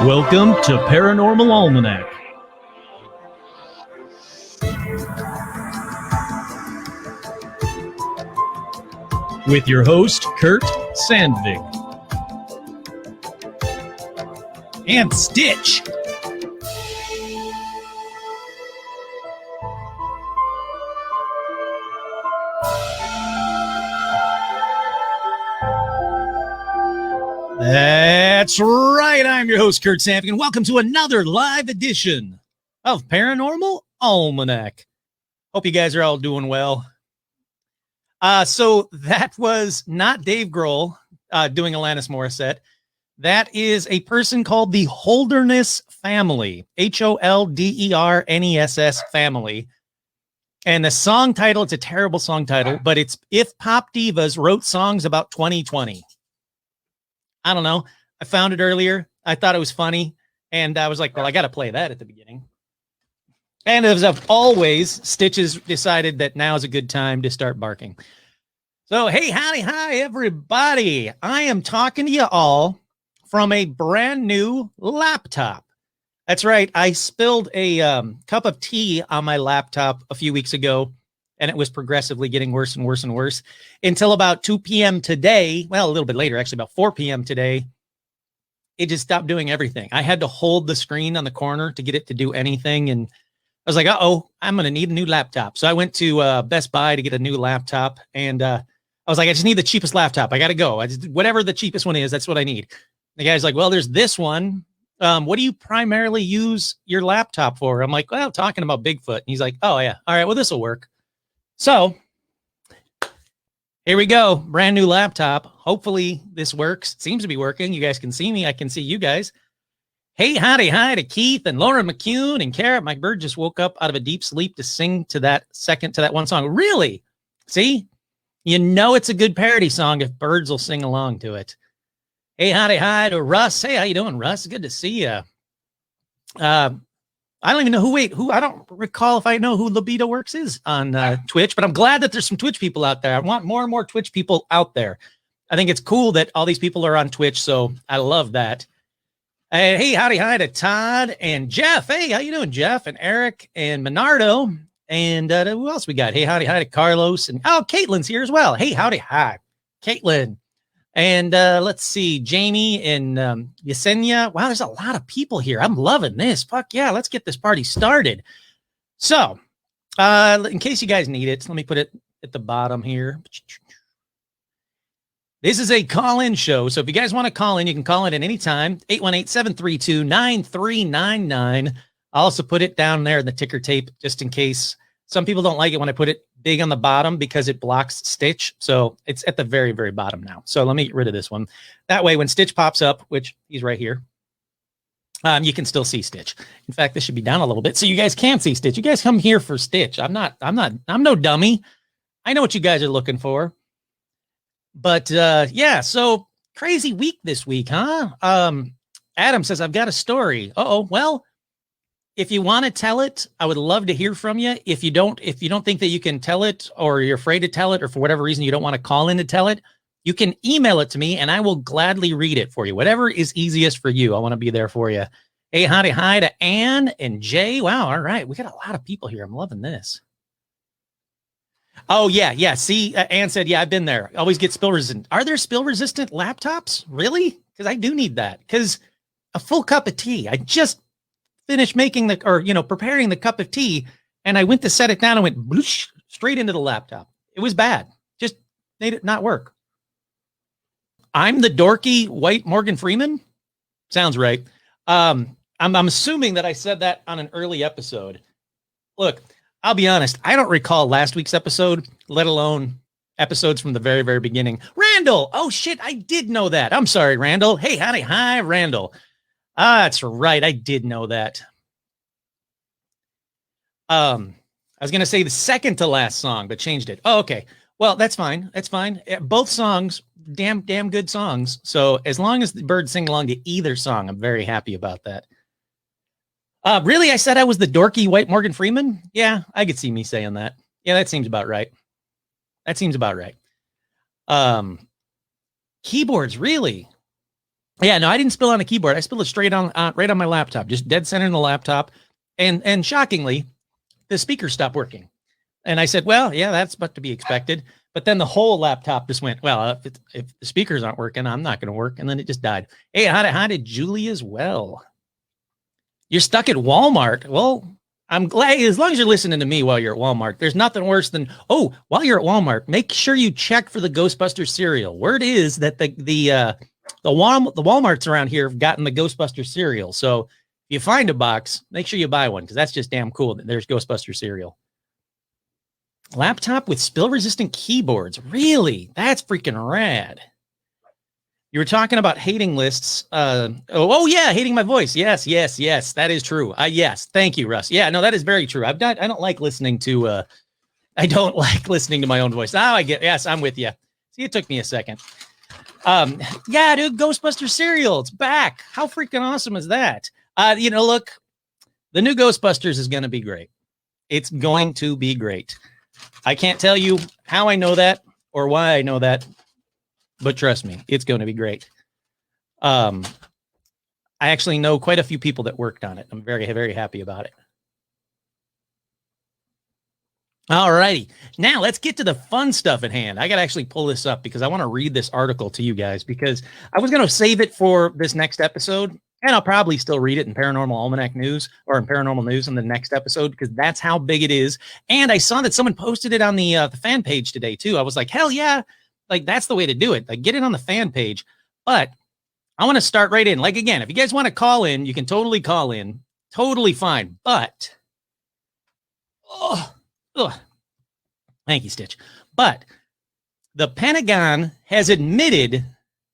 Welcome to Paranormal Almanac. With your host, Kurt Sandvik. And Stitch. That's right. I'm your host, Kurt Sandvik, and welcome to another live edition of Paranormal Almanac. Hope you guys are all doing well. So that was not Dave Grohl doing Alanis Morissette. That is a person called the Holderness family, Holderness family. And the song title, it's a terrible song title, but it's If Pop Divas Wrote Songs About 2020. I don't know. I found it earlier. I thought it was funny. And I was like, well, I got to play that at the beginning. And as I've always, Stitch has decided that now is a good time to start barking. So, hey, howdy, hi, everybody. I am talking to you all from a brand new laptop. That's right. I spilled a cup of tea on my laptop a few weeks ago, and it was progressively getting worse and worse and worse until about 2 p.m. today. Well, a little bit later, actually, about 4 p.m. today. It just stopped doing everything. I had to hold the screen on the corner to get it to do anything. And I was like, uh-oh, I'm going to need a new laptop. So I went to Best Buy to get a new laptop. And I was like, I just need the cheapest laptop. I got to go. Whatever the cheapest one is, that's what I need. The guy's like, well, there's this one. What do you primarily use your laptop for? I'm like, well, talking about Bigfoot. And he's like, oh, yeah. All right, well, this will work. So here we go. Brand new laptop. Hopefully this works. It seems to be working. You guys can see me. I can see you guys. Hey, howdy, hi to Keith and Lauren McCune and Carrot. My bird just woke up out of a deep sleep to sing to that one song. Really? See? You know it's a good parody song if birds will sing along to it. Hey, howdy, hi to Russ. Hey, how you doing, Russ? Good to see you. I don't even know who I don't recall if I know who Libido Works is on Twitch, but I'm glad that there's some Twitch people out there. I want more and more Twitch people out there. I think it's cool that all these people are on Twitch, so I love that. Hey, howdy, hi to Todd and Jeff. Hey, how you doing, Jeff? And Eric and Menardo. And who else we got? Hey, howdy, hi to Carlos. And Caitlin's here as well. Hey, howdy, hi, Caitlin. And let's see, Jamie and Yesenia. Wow, there's a lot of people here. I'm loving this. Fuck yeah, let's get this party started. So, in case you guys need it, let me put it at the bottom here. This is a call-in show, so if you guys want to call in, you can call in at any time, 818-732-9399. I'll also put it down there in the ticker tape, just in case. Some people don't like it when I put it big on the bottom because it blocks Stitch. So it's at the very, very bottom now. So let me get rid of this one. That way, when Stitch pops up, which he's right here, you can still see Stitch. In fact, this should be down a little bit so you guys can see Stitch. You guys come here for Stitch. I'm no dummy. I know what you guys are looking for. But yeah, so crazy week this week, huh? Adam says, I've got a story. Well, if you want to tell it, I would love to hear from you. If you don't think that you can tell it, or you're afraid to tell it, or for whatever reason you don't want to call in to tell it, you can email it to me and I will gladly read it for you. Whatever is easiest for you. I want to be there for you. Hey, howdy, hi to Ann and Jay. Wow. All right. We got a lot of people here. I'm loving this. Oh, yeah. See, Ann said, yeah, I've been there. Always get spill resistant. Are there spill resistant laptops? Really? Because I do need that. Because a full cup of tea. I just finished making preparing the cup of tea, and I went to set it down and went bloosh, straight into the laptop. It was bad. Just made it not work. I'm the dorky white Morgan Freeman. Sounds right. I'm assuming that I said that on an early episode. Look, I'll be honest. I don't recall last week's episode, let alone episodes from the very, very beginning. Randall. Oh shit. I did know that. I'm sorry, Randall. Hey, howdy. Hi, Randall. That's right. I did know that. I was going to say the second to last song, but changed it. Oh, okay. Well, that's fine. That's fine. Both songs, damn good songs. So as long as the birds sing along to either song, I'm very happy about that. Really? I said I was the dorky white Morgan Freeman? Yeah, I could see me saying that. Yeah, that seems about right. Keyboards, really? Yeah, no, I didn't spill on a keyboard. I spilled it straight on right on my laptop, just dead center in the laptop. And shockingly, the speaker stopped working. And I said, well, yeah, that's but to be expected. But then the whole laptop just went, well, if the speakers aren't working, I'm not going to work. And then it just died. Hey, how did Julie as well? You're stuck at Walmart. Well, I'm glad, as long as you're listening to me while you're at Walmart. There's nothing worse than, while you're at Walmart, make sure you check for the Ghostbusters cereal. Word is that the Walmarts around here have gotten the Ghostbusters cereal. So if you find a box, make sure you buy one, because that's just damn cool that there's Ghostbusters cereal. Laptop with spill-resistant keyboards. Really? That's freaking rad. You were talking about hating lists. Yeah, hating my voice. Yes, that is true. Yes, thank you, Russ. Yeah, no, that is very true. I don't like listening to I don't like listening to my own voice. Yes, I'm with you. See, it took me a second. Yeah, dude, Ghostbusters cereal, it's back. How freaking awesome is that? Look, the new Ghostbusters is going to be great. It's going to be great. I can't tell you how I know that or why I know that, but trust me, it's going to be great. I actually know quite a few people that worked on it. I'm very, very happy about it. All righty. Now let's get to the fun stuff at hand. I got to actually pull this up because I want to read this article to you guys, because I was going to save it for this next episode, and I'll probably still read it in Paranormal Almanac News or in Paranormal News in the next episode, because that's how big it is. And I saw that someone posted it on the fan page today too. I was like, hell yeah. Like, that's the way to do it. Like, get it on the fan page. But I want to start right in. Like, again, if you guys want to call in, you can totally call in. Totally fine. But, thank you, Stitch. But the Pentagon has admitted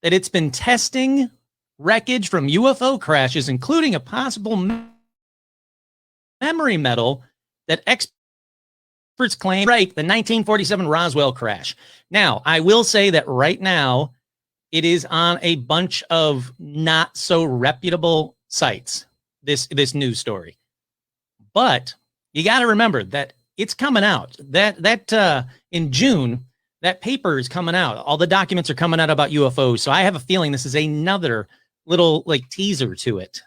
that it's been testing wreckage from UFO crashes, including a possible memory metal that experts claim the 1947 Roswell crash. Now, I will say that right now, it is on a bunch of not so reputable sites, this news story. But you got to remember that it's coming out. That in June, that paper is coming out. All the documents are coming out about UFOs. So I have a feeling this is another little like teaser to it.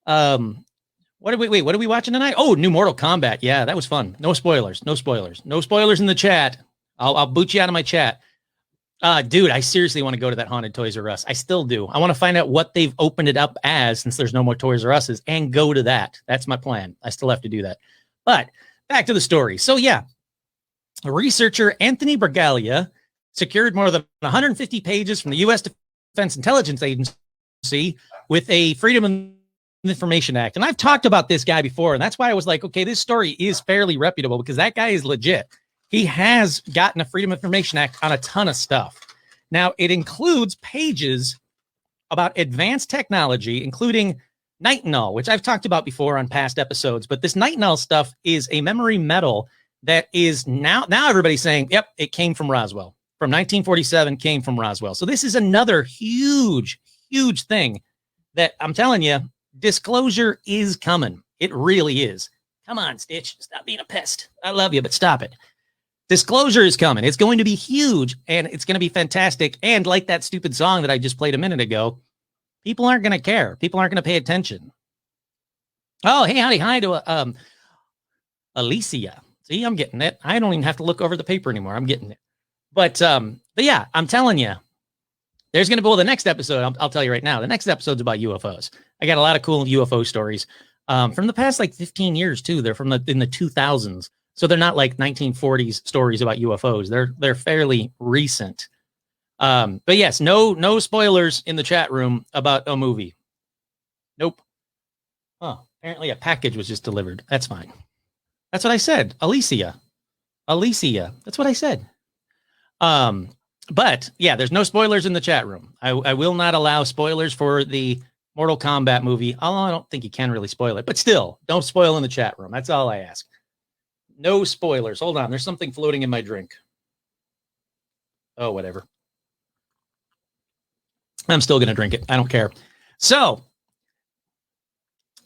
What are we watching tonight? Oh, new Mortal Kombat. Yeah, that was fun. No spoilers. No spoilers in the chat. I'll boot you out of my chat. Dude, I seriously want to go to that haunted Toys R Us. I still do. I want to find out what they've opened it up as, since there's no more Toys R Us's, and go to that. That's my plan. I still have to do that. But back to the story. So yeah, researcher Anthony Bragalia secured more than 150 pages from the U.S. Defense Intelligence Agency with a Freedom of Information Act. And I've talked about this guy before, and that's why I was like, okay, this story is fairly reputable, because that guy is legit. He has gotten a Freedom of Information Act on a ton of stuff. Now, it includes pages about advanced technology, including nitinol, which I've talked about before on past episodes. But this nitinol stuff is a memory metal that is now everybody's saying, yep, it came from Roswell. From 1947, came from Roswell. So this is another huge, huge thing that I'm telling you, disclosure is coming. It really is. Come on, Stitch. Stop being a pest. I love you, but stop it. Disclosure is coming. It's going to be huge, and it's going to be fantastic. And like that stupid song that I just played a minute ago, people aren't going to care. People aren't going to pay attention. Oh, hey, howdy, hi to Alicia. See, I'm getting it. I don't even have to look over the paper anymore. I'm getting it. But yeah, I'm telling you, there's going to be the next episode. I'll tell you right now. The next episode's about UFOs. I got a lot of cool UFO stories from the past like 15 years too. They're from in the 2000s. So they're not like 1940s stories about UFOs. They're fairly recent. But yes, no spoilers in the chat room about a movie. Nope. Oh, apparently a package was just delivered. That's fine. That's what I said. Alicia. That's what I said. But yeah, there's no spoilers in the chat room. I will not allow spoilers for the Mortal Kombat movie. Although I don't think you can really spoil it, but still, don't spoil in the chat room. That's all I ask. No spoilers. Hold on. There's something floating in my drink. Oh, whatever. I'm still going to drink it. I don't care. So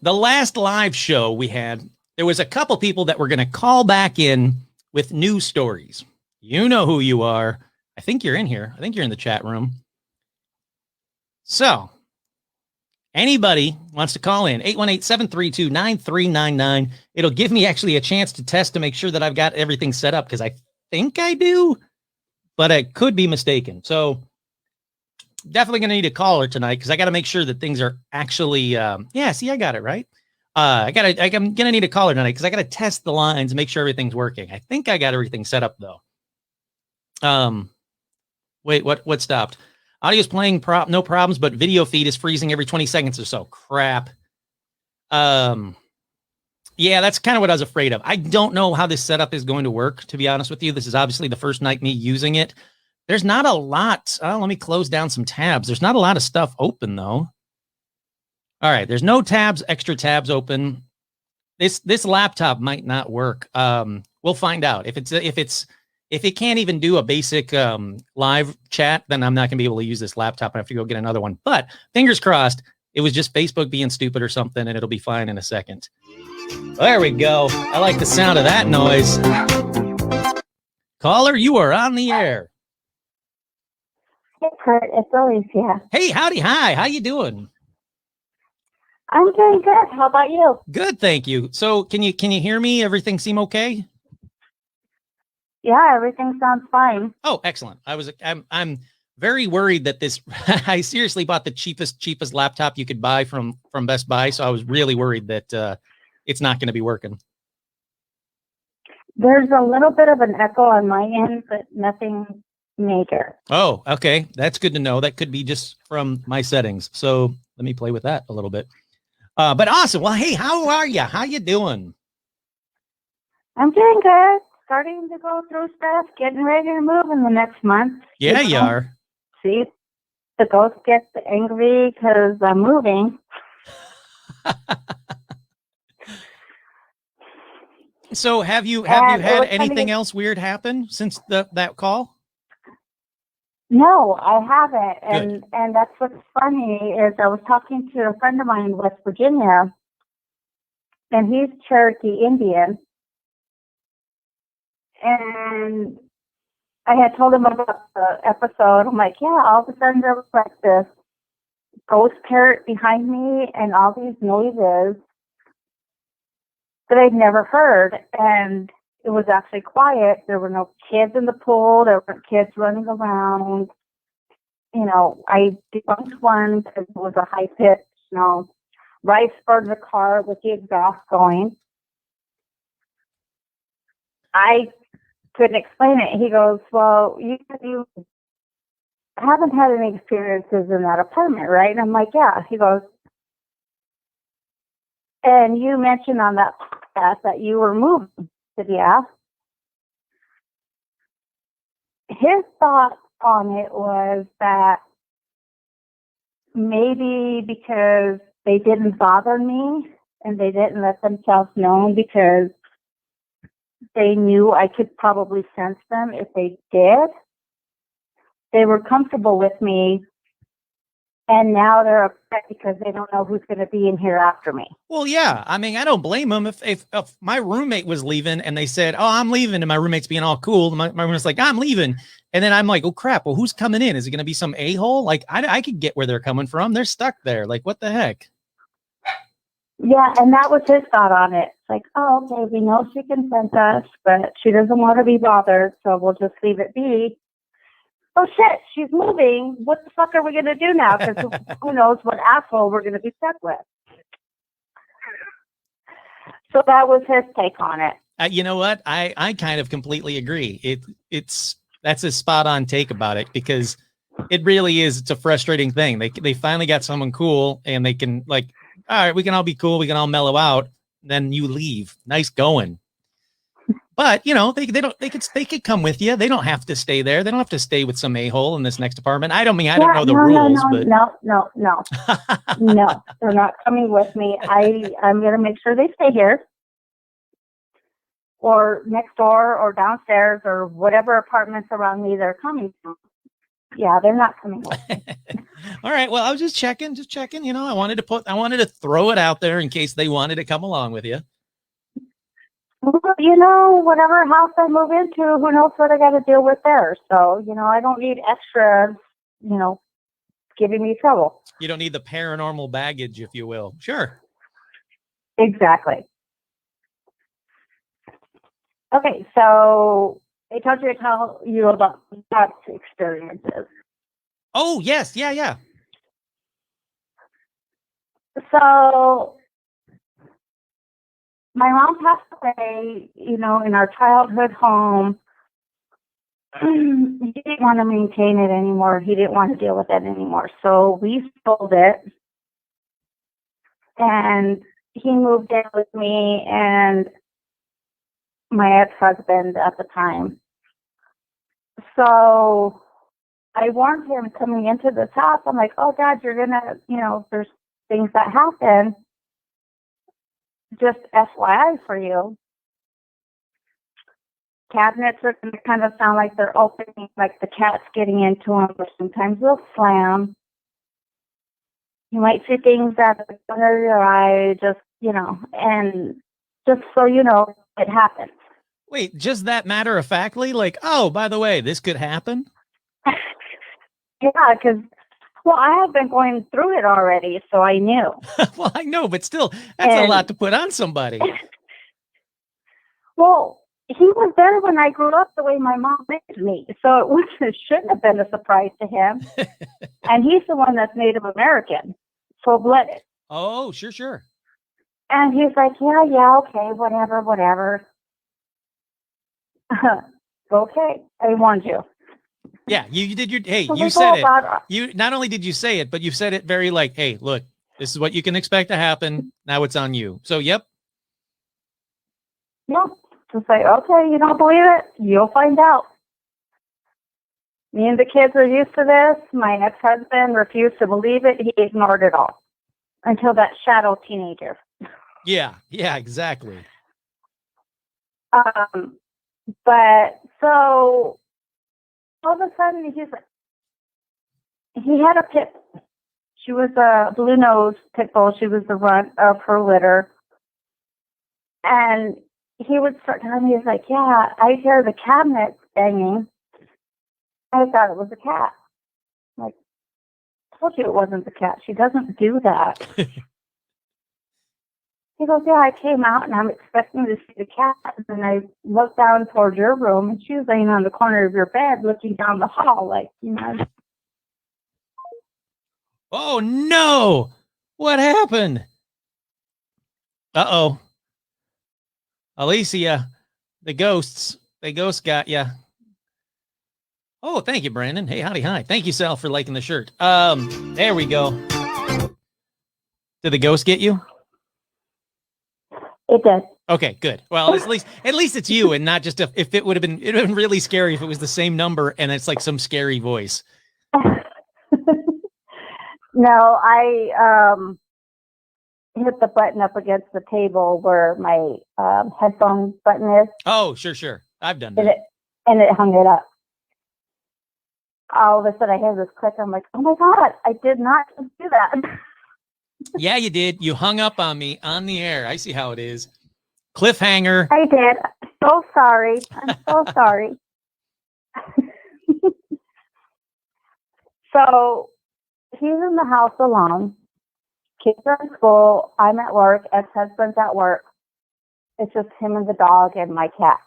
the last live show we had, there was a couple people that were going to call back in with new stories. You know who you are. I think you're in here. I think you're in the chat room. So anybody wants to call in 818-732-9399. It'll give me actually a chance to test to make sure that I've got everything set up because I think I do, but I could be mistaken. So definitely going to need a caller tonight because I got to make sure that things are actually, see, I got it right. I'm going to need a caller tonight because I got to test the lines and make sure everything's working. I think I got everything set up though. Wait, what stopped? Audio's playing no problems, but video feed is freezing every 20 seconds or so. Crap. Yeah, that's kind of what I was afraid of. I don't know how this setup is going to work, to be honest with you. This is obviously the first night me using it. There's not a lot. Let me close down some tabs. There's not a lot of stuff open though. All right, there's no extra tabs open. This laptop might not work. We'll find out. If it can't even do a basic live chat, then I'm not gonna be able to use this laptop. I have to go get another one. But fingers crossed, it was just Facebook being stupid or something, and it'll be fine in a second. There we go. I like the sound of that noise. Caller, you are on the air. Hey, Kurt, it's Alicia. Hey, howdy, hi. How you doing? I'm doing good. How about you? Good, thank you. So, can you hear me? Everything seem okay? Yeah, everything sounds fine. Oh, excellent. I'm very worried that this. I seriously bought the cheapest laptop you could buy from Best Buy, so I was really worried that it's not going to be working. There's a little bit of an echo on my end, but nothing major. Oh, okay. That's good to know. That could be just from my settings. So let me play with that a little bit. But awesome. Well, hey, how are you? How you doing? I'm doing good. Starting to go through stuff, getting ready to move in the next month. Yeah, you are. See, the ghost gets angry because I'm moving. So have you had anything else weird happen since that call? No, I haven't. And that's what's funny is I was talking to a friend of mine in West Virginia, and he's Cherokee Indian. And I had told him about the episode. I'm like, yeah, all of a sudden there was like this ghost parrot behind me and all these noises that I'd never heard. And it was actually quiet. There were no kids in the pool. There weren't kids running around. You know, I debunked one because it was a high-pitched, rice part of the car with the exhaust going. I couldn't explain it. He goes, well, you haven't had any experiences in that apartment, right? And I'm like, yeah. He goes, and you mentioned on that podcast that you were moving. I said, yeah. His thought on it was that maybe because they didn't bother me and they didn't let themselves know because they knew I could probably sense them if they did. They were comfortable with me, and now they're upset because they don't know who's going to be in here after me. Well, yeah. I mean, I don't blame them. If my roommate was leaving and they said, oh, I'm leaving, and my roommate's being all cool, my roommate's like, I'm leaving. And then I'm like, oh, crap. Well, who's coming in? Is it going to be some a-hole? Like, I could get where they're coming from. They're stuck there. Like, what the heck? Yeah, and that was his thought on it. It's like, oh, okay, we know she can sense us, but she doesn't want to be bothered, so we'll just leave it be. Oh, shit, she's moving. What the fuck are we going to do now? Because who knows what asshole we're going to be stuck with. So that was his take on it. You know what? I kind of completely agree. That's a spot on take about it because it really is. It's a frustrating thing. They finally got someone cool and they can like, all right, we can all be cool. We can all mellow out. Then you leave. Nice going. But they could come with you. They don't have to stay there. They don't have to stay with some a-hole in this next apartment. I don't know the rules, but no, no, they're not coming with me. I'm going to make sure they stay here or next door or downstairs or whatever apartments around me they're coming from. Yeah, they're not coming with me. All right. Well, I was just checking. I wanted to throw it out there in case they wanted to come along with you. Well, whatever house I move into, who knows what I got to deal with there. So, I don't need extra, giving me trouble. You don't need the paranormal baggage, if you will. Sure. Exactly. Okay, so I told you to tell you about past experiences. Oh, yes. Yeah, yeah. So my mom passed away, in our childhood home. He didn't want to maintain it anymore. He didn't want to deal with it anymore. So we sold it. And he moved in with me and my ex-husband at the time. So I warned him coming into this house. I'm like, oh, God, you're going to, there's things that happen. Just FYI for you. Cabinets are going to kind of sound like they're opening, like the cat's getting into them, or sometimes they'll slam. You might see things out of the corner of your eye, just, and just so you know, it happens. Wait, just that matter of factly? Like, oh, by the way, this could happen? Yeah, because, I have been going through it already, so I knew. Well, I know, but still, that's a lot to put on somebody. Well, he was there when I grew up the way my mom raised me, so it shouldn't have been a surprise to him. And he's the one that's Native American, full-blooded. Oh, sure. And he's like, yeah, okay, whatever. Okay, I warned you. Yeah, you did your, hey, So you we said go it. about- You, not only did you say it, but you said it very like, hey, look, this is what you can expect to happen. Now it's on you. So, yep. Yeah, just say, okay, you don't believe it? You'll find out. Me and the kids are used to this. My ex-husband refused to believe it. He ignored it all until that shadow teenager. Yeah, exactly. But so all of a sudden he had a pit. She was a blue-nosed pit bull. She was the runt of her litter. And he would start telling me, he's like, yeah, I hear the cabinet banging. I thought it was a cat. I'm like, I told you it wasn't the cat. She doesn't do that. He goes, yeah, I came out and I'm expecting to see the cat. And I looked down towards your room and she was laying on the corner of your bed looking down the hall like, Oh, no. What happened? Uh-oh. Alicia, the ghost got ya. Oh, thank you, Brandon. Hey, howdy, hi. Thank you, Sal, for liking the shirt. There we go. Did the ghost get you? It did. Okay, good. Well, at least it's you and not just if it would have been really scary if it was the same number and it's like some scary voice. No, I hit the button up against the table where my headphone button is. Oh, sure. I've done that. And it hung it up. All of a sudden I hear this click. I'm like, oh my God, I did not do that. Yeah, you did. You hung up on me on the air. I see how it is. Cliffhanger. I did. So sorry. I'm so sorry. So he's in the house alone. Kids are in school. I'm at work. Ex-husband's at work. It's just him and the dog and my cat.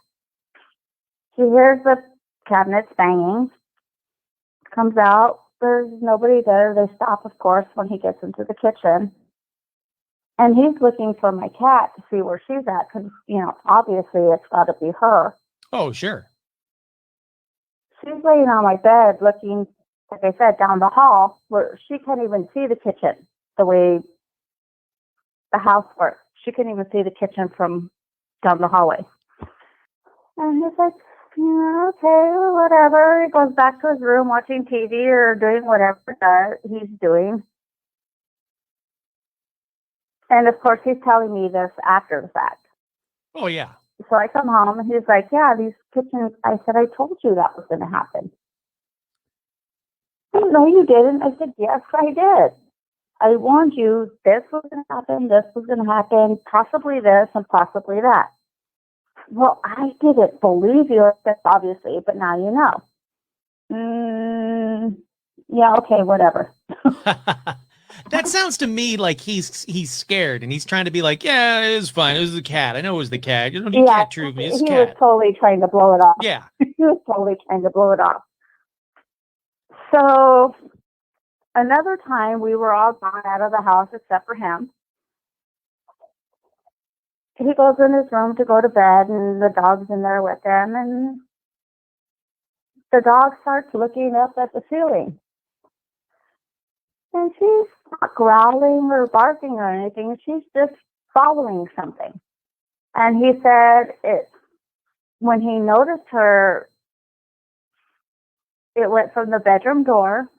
He hears the cabinets banging. Comes out. There's nobody there. They stop, of course, when he gets into the kitchen. And he's looking for my cat to see where she's at because, obviously it's got to be her. Oh, sure. She's laying on my bed looking, like I said, down the hall where she can't even see the kitchen the way the house works. She couldn't even see the kitchen from down the hallway. And he's like, okay, whatever. He goes back to his room watching TV or doing whatever he's doing. And of course, he's telling me this after the fact. Oh, yeah. So I come home and he's like, yeah, these kitchens, I said, I told you that was going to happen. Oh, no, you didn't. I said, yes, I did. I warned you this was going to happen, this was going to happen, possibly this and possibly that. Well, I didn't believe you, obviously, but now you know. Yeah, okay, whatever. That sounds to me like he's scared and he's trying to be like, yeah, it was fine. It was the cat. I know it was the cat. You can't true me. It's he cat. was totally trying to blow it off. Yeah. He was totally trying to blow it off. So another time we were all gone out of the house except for him. He goes in his room to go to bed and the dog's in there with him, and the dog starts looking up at the ceiling. And she's not growling or barking or anything. She's just following something. And he said when he noticed her, it went from the bedroom door,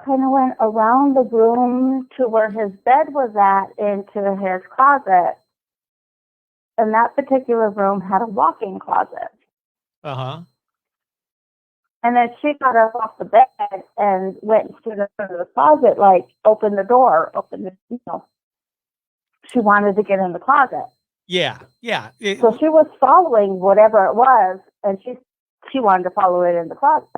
kind of went around the room to where his bed was at, into his closet. And that particular room had a walk-in closet. Uh-huh. And then she got up off the bed and went to the front of the closet, like opened the door, she wanted to get in the closet. Yeah. So she was following whatever it was, and she wanted to follow it in the closet.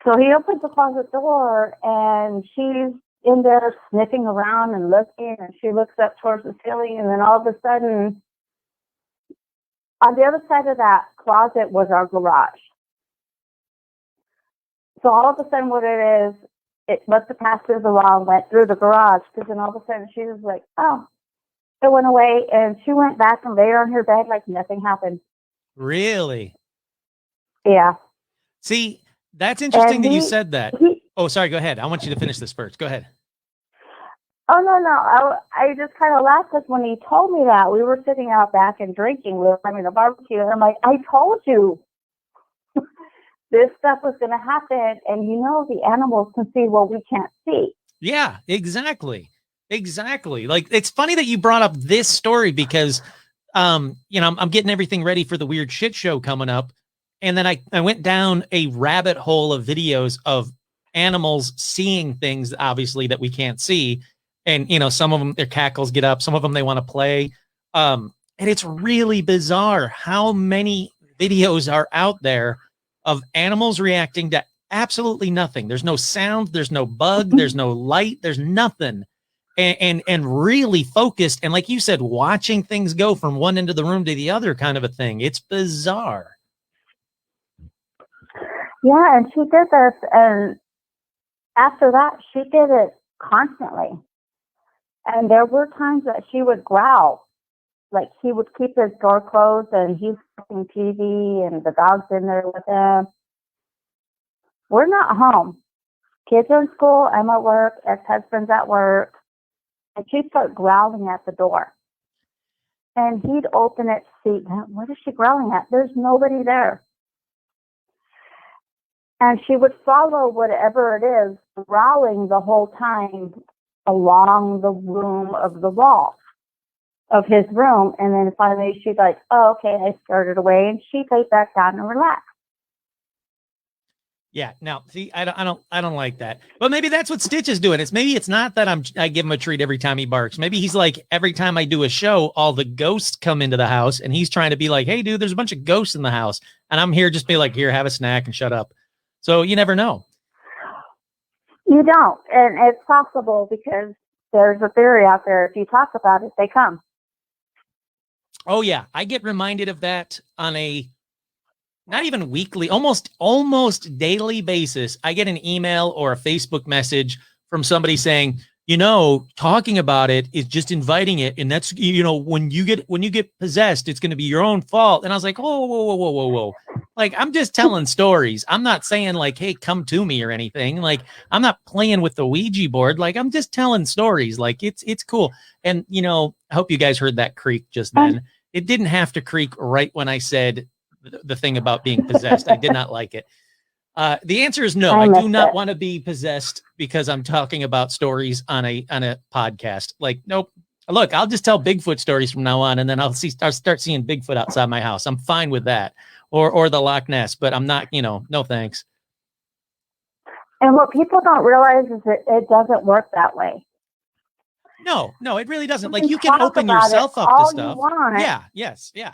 So he opens the closet door, and she's in there sniffing around and looking, and she looks up towards the ceiling, and then all of a sudden, on the other side of that closet was our garage. So all of a sudden what it is, it must have passed through the wall and went through the garage, because then all of a sudden she was like, oh, it went away, and she went back and laid on her bed like nothing happened. Really? Yeah. See, that's interesting that you said that. Oh, sorry, go ahead. I want you to finish this first. Go ahead. Oh, no. I just kind of laughed because when he told me that, we were sitting out back and drinking. We were having a barbecue. And I'm like, I told you this stuff was going to happen. And the animals can see what we can't see. Yeah, exactly. Like, it's funny that you brought up this story because, I'm getting everything ready for the Weird Shit Show coming up. And then I went down a rabbit hole of videos of animals seeing things, obviously, that we can't see. And, some of them, their cackles get up. Some of them, they want to play. And it's really bizarre how many videos are out there of animals reacting to absolutely nothing. There's no sound. There's no bug. There's no light. There's nothing. And really focused. And like you said, watching things go from one end of the room to the other kind of a thing. It's bizarre. Yeah, and she did this. And after that, she did it constantly. And there were times that she would growl. Like, he would keep his door closed and he's watching TV and the dog's in there with him. We're not home. Kids are in school, I'm at work, ex-husband's at work. And she'd start growling at the door. And he'd open it to see, what is she growling at? There's nobody there. And she would follow whatever it is, growling the whole time along the room of the wall of his room. And then finally she'd like, oh, okay, I scared it away. And she'd lay back down and relax. Yeah. Now, see, I don't like that. But maybe that's what Stitch is doing. Maybe it's not that I give him a treat every time he barks. Maybe he's like, every time I do a show, all the ghosts come into the house, and he's trying to be like, hey, dude, there's a bunch of ghosts in the house, and I'm here just be like, here, have a snack and shut up. So you never know. You don't, and it's possible because there's a theory out there. If you talk about it, they come. Oh yeah, I get reminded of that on a not even weekly, almost daily basis. I get an email or a Facebook message from somebody saying, talking about it is just inviting it. And that's, when you get possessed, it's going to be your own fault. And I was like, whoa. Like, I'm just telling stories. I'm not saying like, hey, come to me or anything. Like, I'm not playing with the Ouija board. Like, I'm just telling stories. Like, it's cool. And, I hope you guys heard that creak just then. It didn't have to creak right when I said the thing about being possessed. I did not like it. The answer is no. I do not want to be possessed because I'm talking about stories on a podcast. Like, nope. Look, I'll just tell Bigfoot stories from now on, and then I'll start seeing Bigfoot outside my house. I'm fine with that, or the Loch Ness. But I'm not. No thanks. And what people don't realize is that it doesn't work that way. No, it really doesn't. Like, you can open yourself up to stuff. Yeah. Yes. Yeah.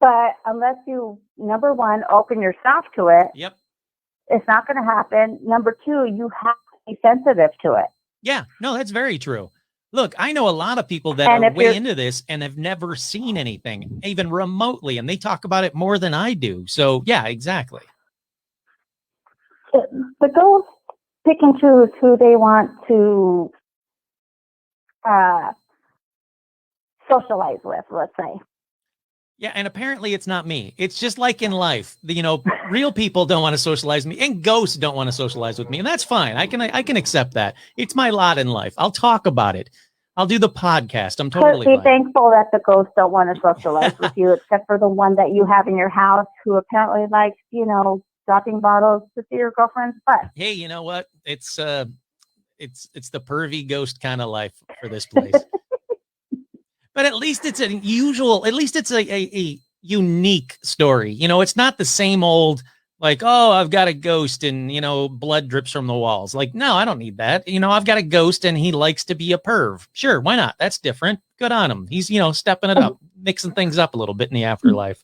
But unless you, number one, open yourself to it, Yep. it's not going to happen. Number two, you have to be sensitive to it. Yeah, no, that's very true. Look, I know a lot of people that And are if way you're- into this and have never seen anything, even remotely, and they talk about it more than I do. So, yeah, exactly. The ghosts pick and choose who they want to socialize with, let's say. Yeah, and apparently it's not me. It's just like in life, real people don't want to socialize with me, and ghosts don't want to socialize with me, and that's fine. I can accept that. It's my lot in life. I'll talk about it. I'll do the podcast. I'm totally Be fine. thankful that the ghosts don't want to socialize with you, except for the one that you have in your house who apparently likes, dropping bottles to see your girlfriend's butt. Hey, you know what? It's the pervy ghost kind of life for this place. But at least it's a unique story. It's not the same old, like, oh, I've got a ghost and, blood drips from the walls. Like, no, I don't need that. I've got a ghost and he likes to be a perv. Sure, why not? That's different. Good on him. He's, stepping it up, mixing things up a little bit in the afterlife.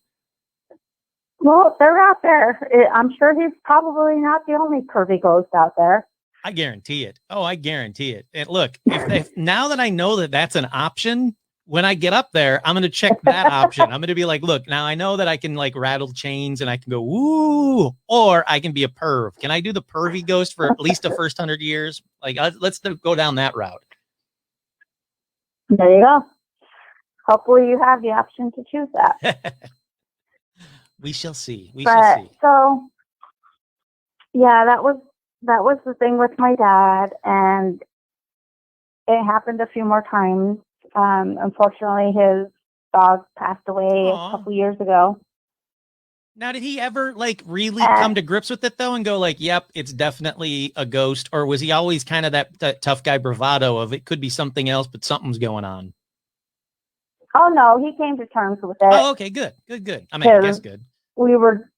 Well, they're out there. I'm sure he's probably not the only pervy ghost out there. I guarantee it. Oh, I guarantee it. And look, if now that I know that that's an option, when I get up there, I'm going to check that option. I'm going to be like, look, now I know that I can like rattle chains and I can go, ooh, or I can be a perv. Can I do the pervy ghost for at least the first 100 years? Like, let's go down that route. There you go. Hopefully you have the option to choose that. We shall see. We shall see. So, yeah, that was the thing with my dad, and it happened a few more times. Unfortunately, his dog passed away Aww. a couple years ago. Now, did he ever like really come to grips with it though and go like, yep, it's definitely a ghost? Or was he always kind of that tough guy bravado of it could be something else, but something's going on? Oh, no, he came to terms with it. Oh, okay, good. I mean, I guess good. We were,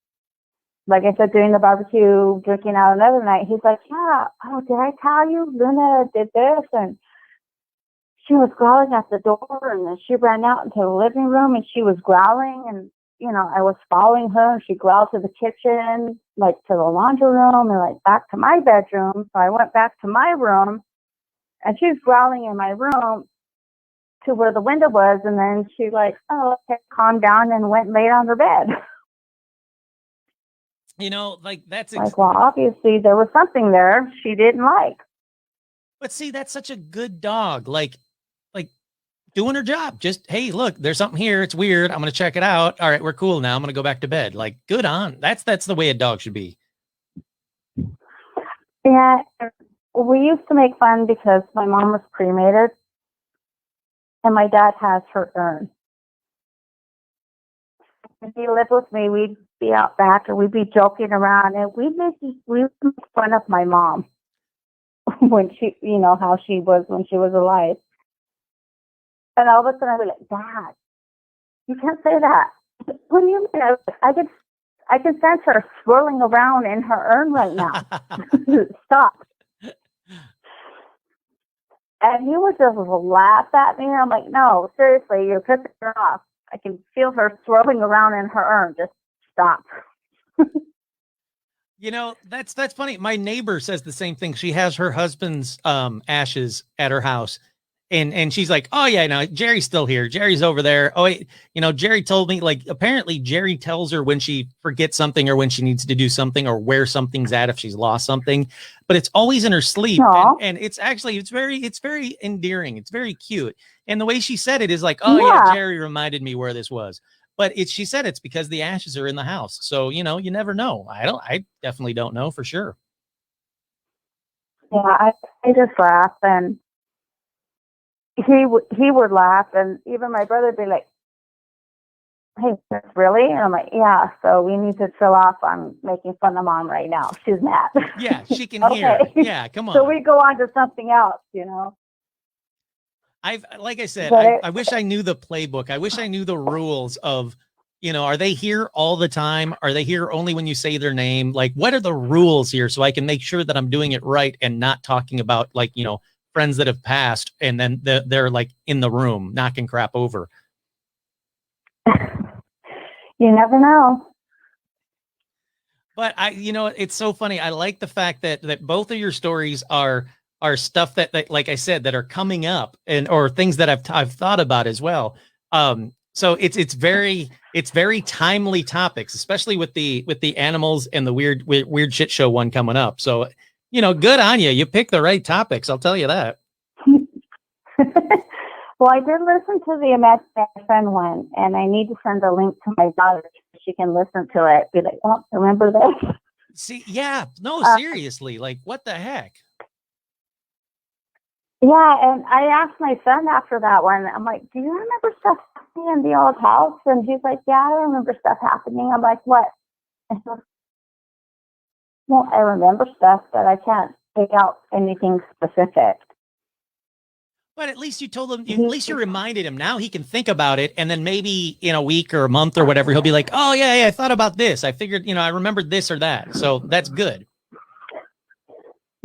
like I said, doing the barbecue, drinking out another night. He's like, yeah, oh, did I tell you Luna did this? And she was growling at the door, and then she ran out into the living room, and she was growling, and, I was following her, and she growled to the kitchen, like to the laundry room, and like back to my bedroom. So I went back to my room, and she was growling in my room to where the window was, and then she like, oh, okay, calmed down and went and laid on her bed. Like that's Like, well, obviously there was something there she didn't like. But see, that's such a good dog. Like doing her job. Just, hey, look, there's something here. It's weird. I'm going to check it out. All right, we're cool now. I'm going to go back to bed. Like, good on. That's the way a dog should be. Yeah, we used to make fun because my mom was cremated, and my dad has her urn. If he lived with me, we'd be out back, and we'd be joking around, and we'd make fun of my mom when she, how she was when she was alive. And all of a sudden, I'd be like, Dad, you can't say that. What do you mean? I can sense her swirling around in her urn right now. Stop. And he would just laugh at me. I'm like, no, seriously, you're pissing her off. I can feel her swirling around in her urn. Just stop. That's funny. My neighbor says the same thing. She has her husband's ashes at her house. And she's like, oh yeah, no, Jerry's still here. Jerry's over there. Oh, wait, Jerry told me, like, apparently Jerry tells her when she forgets something or when she needs to do something or where something's at if she's lost something, but it's always in her sleep. And it's very endearing. It's very cute. And the way she said it is like, oh yeah, Jerry reminded me where this was. But she said it's because the ashes are in the house. So, you never know. I definitely don't know for sure. Yeah, I just laugh, and he would laugh, and even my brother would be like, hey, really? And I'm like, yeah, so we need to chill off. I'm making fun of Mom right now. She's mad. Yeah, she can okay. hear. Yeah, come on. So we go on to something else, Like I said, I wish I knew the playbook. I wish I knew the rules of, are they here all the time? Are they here only when you say their name? Like, what are the rules here so I can make sure that I'm doing it right and not talking about, like, friends that have passed and then they're like in the room knocking crap over. You never know. But it's so funny. I like the fact that both of your stories are stuff that, like I said, that are coming up or things that I've thought about as well. So it's very timely topics, especially with the animals and the weird shit show one coming up. So, good on you. You picked the right topics. I'll tell you that. Well, I did listen to the Imaginary Friend one, and I need to send a link to my daughter so she can listen to it. Be like, oh, remember this? See, yeah, no, seriously, like what the heck? Yeah, and I asked my son after that one, I'm like, do you remember stuff happening in the old house? And he's like, yeah, I remember stuff happening. I'm like, what? And he goes, well, I remember stuff, but I can't pick out anything specific. But at least you told him, at least you reminded him. Now he can think about it. And then maybe in a week or a month or whatever, he'll be like, oh, yeah, I thought about this. I figured, I remembered this or that. So that's good.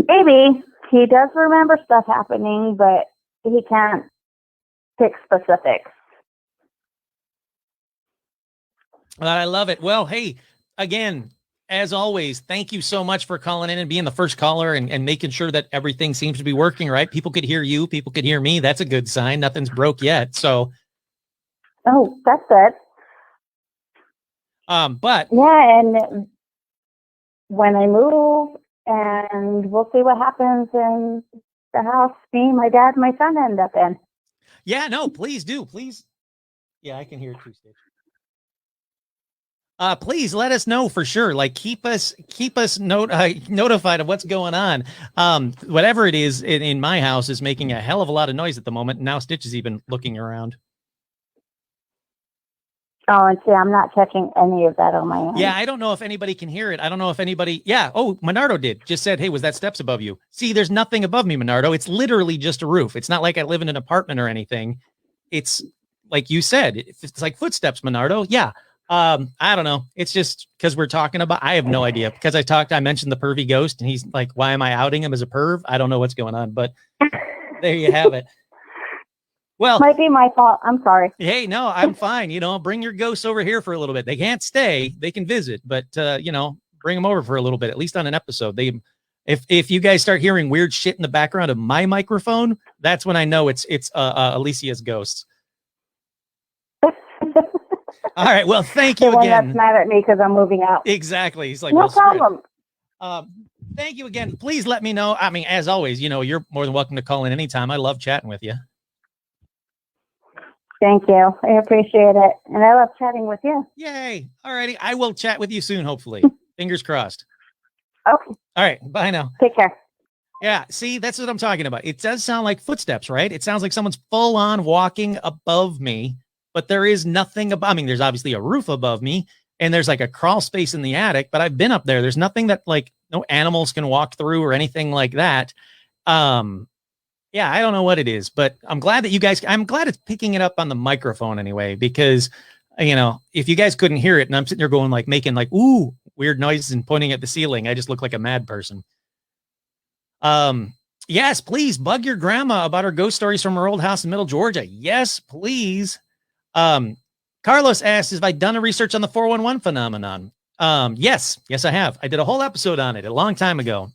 Maybe. He does remember stuff happening, but he can't pick specifics. I love it. Well, hey, again, as always, thank you so much for calling in and being the first caller and making sure that everything seems to be working right. People could hear you. People could hear me. That's a good sign. Nothing's broke yet. So. Oh, that's good. But. Yeah, and when I move, and we'll see what happens in the house me, my dad, and my son end up in. Yeah, no, please do. Please. Yeah, I can hear it too, Stitch. Please let us know for sure. Like keep us notified of what's going on. Whatever it is in my house is making a hell of a lot of noise at the moment. Now Stitch is even looking around. Oh, and see, I'm not catching any of that on my end. Yeah, I don't know if anybody can hear it. I don't know if anybody. Yeah. Oh, Monardo did. Just said, hey, was that steps above you? See, there's nothing above me, Monardo. It's literally just a roof. It's not like I live in an apartment or anything. It's like you said, it's like footsteps, Monardo. Yeah. I don't know. It's just because we're talking about, I have no idea because I mentioned the pervy ghost and he's like, why am I outing him as a perv? I don't know what's going on, but there you have it. Well, might be my fault. I'm sorry. Hey, no, I'm fine. Bring your ghosts over here for a little bit. They can't stay. They can visit, but bring them over for a little bit, at least on an episode. If you guys start hearing weird shit in the background of my microphone, that's when I know it's Alicia's ghosts. All right. Well, thank you again. That's mad at me because I'm moving out. Exactly. He's like, no problem. Thank you again. Please let me know. I mean, as always, you're more than welcome to call in anytime. I love chatting with you. Thank you. I appreciate it. And I love chatting with you. Yay. All righty. I will chat with you soon, hopefully. Fingers crossed. Okay. All right. Bye now. Take care. Yeah. See, that's what I'm talking about. It does sound like footsteps, right? It sounds like someone's full on walking above me, but there is nothing above. I mean, there's obviously a roof above me and there's like a crawl space in the attic, but I've been up there. There's nothing that like no animals can walk through or anything like that. Yeah, I don't know what it is, but I'm glad it's picking it up on the microphone anyway, because, if you guys couldn't hear it and I'm sitting there going like making like, ooh, weird noises and pointing at the ceiling, I just look like a mad person. Yes, please bug your grandma about her ghost stories from her old house in Middle Georgia. Yes, please. Carlos asks, have I done a research on the 411 phenomenon? Yes, I have. I did a whole episode on it a long time ago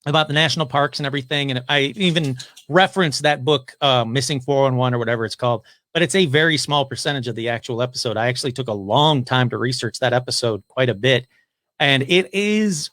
about the national parks and everything. And I even referenced that book, Missing 411 or whatever it's called, but it's a very small percentage of the actual episode. I actually took a long time to research that episode, quite a bit. And it is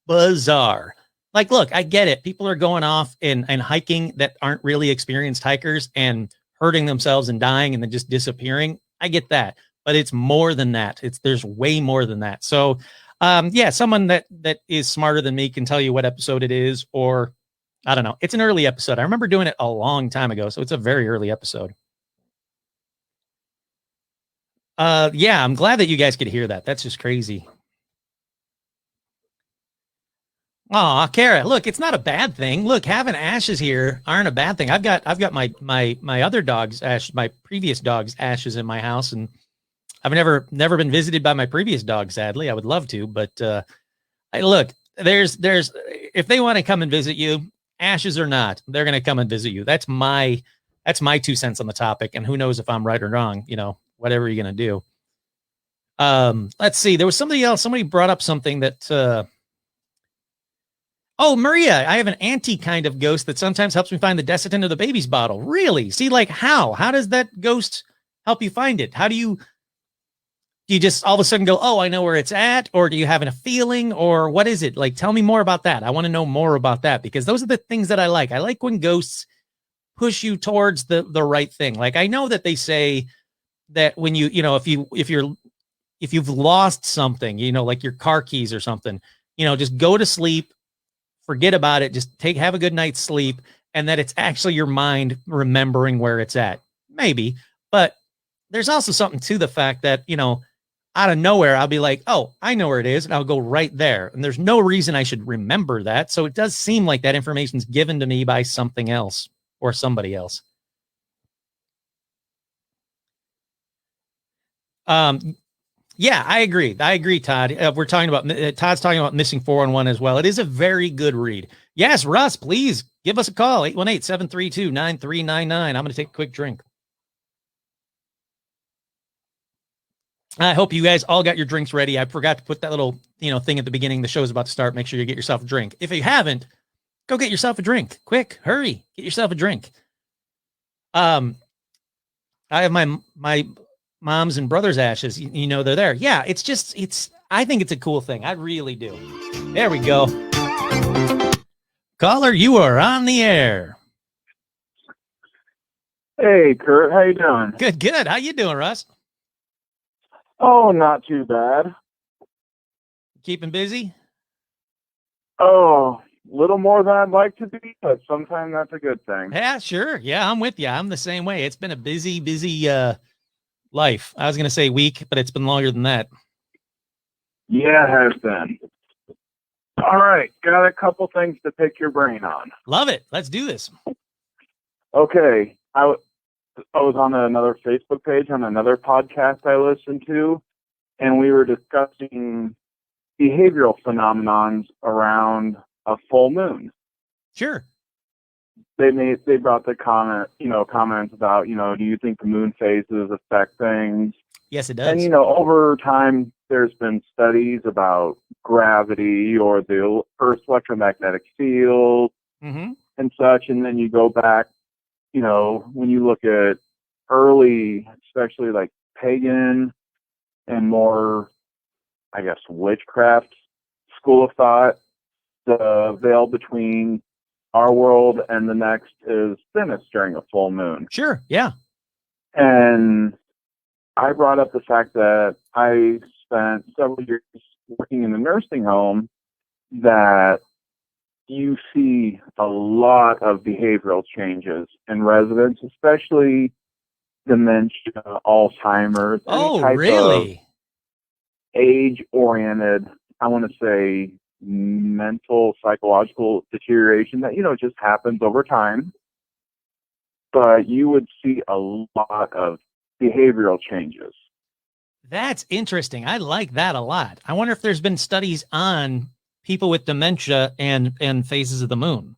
bizarre. Like, look, I get it. People are going off and hiking that aren't really experienced hikers and hurting themselves and dying and then just disappearing. I get that, but it's more than that. There's way more than that. So, yeah, someone that is smarter than me can tell you what episode it is, or I don't know. It's an early episode. I remember doing it a long time ago, so it's a very early episode. Yeah, I'm glad that you guys could hear that. That's just crazy. Aw, Kara, look, it's not a bad thing. Look, having ashes here aren't a bad thing. I've got my other dog's ash, my previous dog's ashes in my house, and I've never been visited by my previous dog, sadly. I would love to, but look, there's if they want to come and visit you, ashes or not, they're going to come and visit you. That's my 2 cents on the topic, and who knows if I'm right or wrong, whatever you're going to do. Let's see. There was somebody else. Somebody brought up something that. Oh, Maria, I have an auntie kind of ghost that sometimes helps me find the desiccant of the baby's bottle. Really? See, like how? How does that ghost help you find it? How do you just all of a sudden go, oh, I know where it's at? Or do you have a feeling? Or what is it? Like, tell me more about that. I want to know more about that because those are the things that I like. I like when ghosts push you towards the right thing. Like, I know that they say that when if you've lost something, like your car keys or something, just go to sleep, forget about it, just have a good night's sleep, and that it's actually your mind remembering where it's at. Maybe, but there's also something to the fact that, out of nowhere, I'll be like, oh, I know where it is, and I'll go right there. And there's no reason I should remember that. So it does seem like that information's given to me by something else or somebody else. Yeah, I agree. Todd. We're talking about Todd's talking about Missing 411 as well. It is a very good read. Yes, Russ, please give us a call. 818-732-9399. I'm going to take a quick drink. I hope you guys all got your drinks ready. I forgot to put that little, thing at the beginning. The show's about to start. Make sure you get yourself a drink. If you haven't, go get yourself a drink. Quick, hurry, get yourself a drink. I have my mom's and brother's ashes. They're there. Yeah, I think it's a cool thing. I really do. There we go. Caller, you are on the air. Hey, Kurt, how you doing? Good. How you doing, Russ? Oh, not too bad. Keeping busy? Oh, little more than I'd like to be, but sometimes that's a good thing. Yeah, sure. Yeah, I'm with you. I'm the same way. It's been a busy life. I was going to say week, but it's been longer than that. Yeah, it has been. All right, got a couple things to pick your brain on. Love it. Let's do this. Okay, I was on another Facebook page on another podcast I listened to, and we were discussing behavioral phenomenons around a full moon. Sure. They brought the comments about, do you think the moon phases affect things? Yes, it does. And, over time, there's been studies about gravity or the Earth's electromagnetic field and such. And then you go back, when you look at early, especially like pagan and more, I guess, witchcraft school of thought, the veil between our world and the next is thinnest during a full moon. Sure, yeah. And I brought up the fact that I spent several years working in a nursing home that you see a lot of behavioral changes in residents, especially dementia, Alzheimer's. Oh, really? Age-oriented, I want to say, mental, psychological deterioration that, just happens over time. But you would see a lot of behavioral changes. That's interesting. I like that a lot. I wonder if there's been studies on people with dementia and phases of the moon.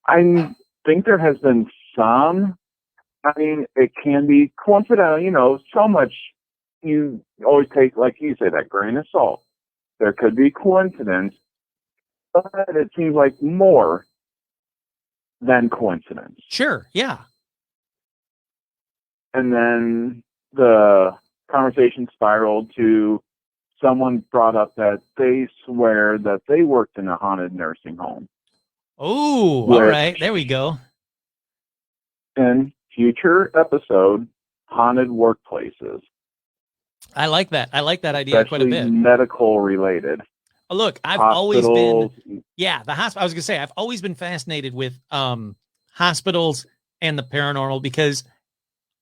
I think there has been some. I mean, it can be coincidental, so much you always take, like you say, that grain of salt. There could be coincidence, but it seems like more than coincidence. Sure, yeah. And then the conversation spiraled to someone brought up that they swear that they worked in a haunted nursing home. Oh, all right. There we go. In future episode, haunted workplaces. I like that. I like that idea quite a bit. Medical related. Oh, look, I've always been, the hospital. I was going to say, I've always been fascinated with hospitals and the paranormal because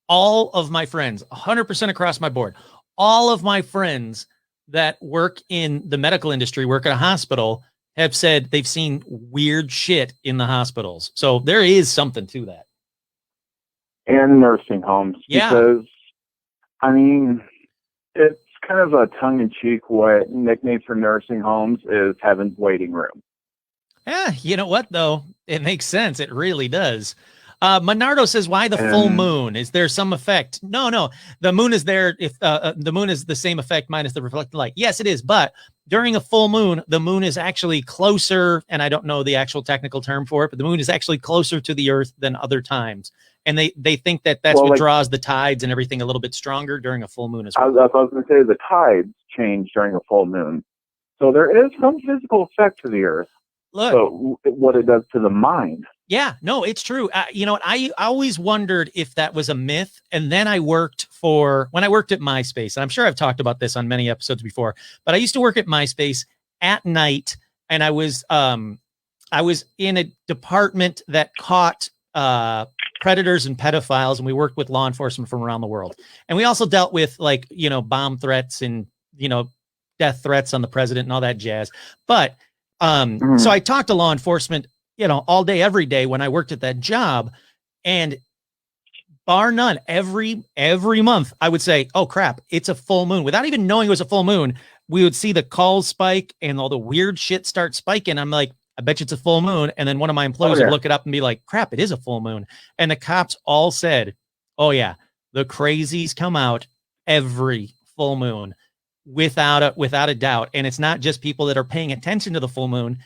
all of my friends, 100% across my board, all of my friends that work in the medical industry, work at a hospital, have said they've seen weird shit in the hospitals. So there is something to that. And nursing homes. Yeah. Because, I mean, it's kind of a tongue-in-cheek nickname for nursing homes is heaven's waiting room. Yeah, you know what, though? It makes sense. It really does. Monardo says, why the full And- moon? Is there some effect? No. The moon is there if the moon is the same effect minus the reflected light. Yes, it is. But during a full moon, the moon is actually closer, and I don't know the actual technical term for it, but the moon is actually closer to the Earth than other times. And they think that that's Well, what like- draws the tides and everything a little bit stronger during a full moon as I well. was going to say the tides change during a full moon. So there is some physical effect to the Earth. Look, So what it does to the mind. yeah, no, it's true. You know what? I always wondered if that was a myth. And then when I worked at MySpace, and I'm sure I've talked about this on many episodes before, but I used to work at MySpace at night, and I was in a department that caught predators and pedophiles, and we worked with law enforcement from around the world. And we also dealt with bomb threats and death threats on the president and all that jazz. But so I talked to law enforcement all day, every day when I worked at that job, and bar none, every month I would say, oh crap, it's a full moon. Without even knowing it was a full moon, we would see the calls spike and all the weird shit start spiking. I'm like, I bet you it's a full moon. And then one of my employees would look it up and be like, crap, it is a full moon. And the cops all said, oh yeah, the crazies come out every full moon without a doubt. And it's not just people that are paying attention to the full moon.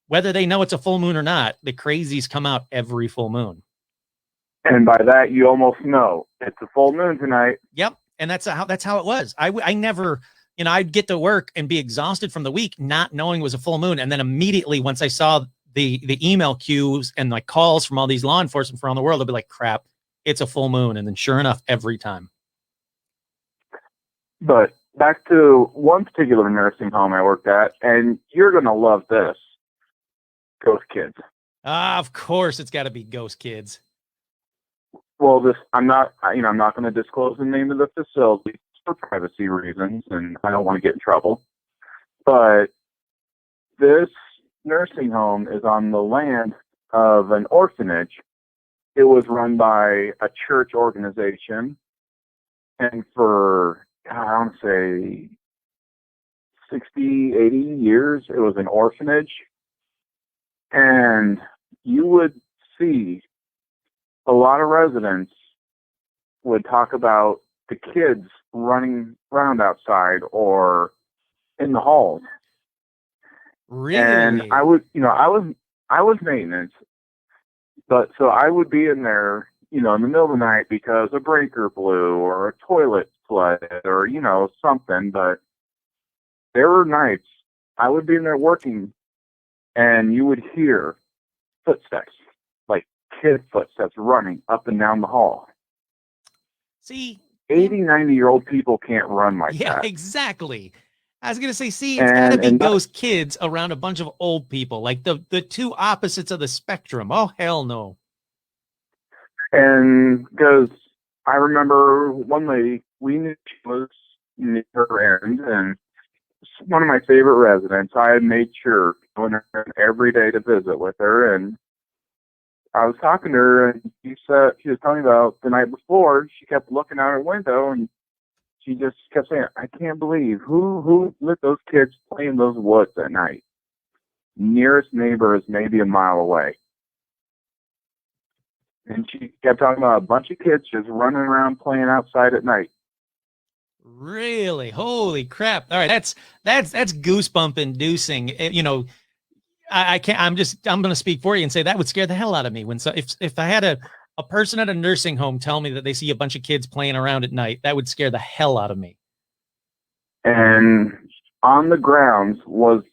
Whether they know it's a full moon or not, the crazies come out every full moon. And by that, you almost know it's a full moon tonight. Yep. And that's how it was. I never, I'd get to work and be exhausted from the week, not knowing it was a full moon. And then immediately once I saw the email queues and like calls from all these law enforcement from around the world, I'd be like, crap, it's a full moon. And then sure enough, every time. But back to one particular nursing home I worked at, and you're going to love this. Ghost Kids. Of course it's got to be Ghost Kids. Well, I'm not going to disclose the name of the facility for privacy reasons, and I don't want to get in trouble. But this nursing home is on the land of an orphanage. It was run by a church organization, and for, I want to say 60, 80 years, it was an orphanage. And you would see a lot of residents would talk about the kids running around outside or in the halls. Really? And I was maintenance, but so I would be in there, in the middle of the night because a breaker blew or a toilet flooded or, something. But there were nights I would be in there working and you would hear footsteps, like kid footsteps running up and down the hall. See, 80, 90-year-old people can't run like yeah, that. exactly. I was going to say, see, it's got to be And Ghost Kids around a bunch of old people, like the two opposites of the spectrum. Oh, hell no. And because I remember one lady, we knew she was near her end, and one of my favorite residents. I had made sure going there every day to visit with her, and I was talking to her, and she was telling me about the night before. She kept looking out her window, and she just kept saying, "I can't believe who let those kids play in those woods at night." Nearest neighbor is maybe a mile away. And she kept talking about a bunch of kids just running around playing outside at night. Really? Holy crap. All right. That's goosebump inducing. I can't, I'm going to speak for you and say that would scare the hell out of me. If I had a person at a nursing home tell me that they see a bunch of kids playing around at night, that would scare the hell out of me. And on the grounds was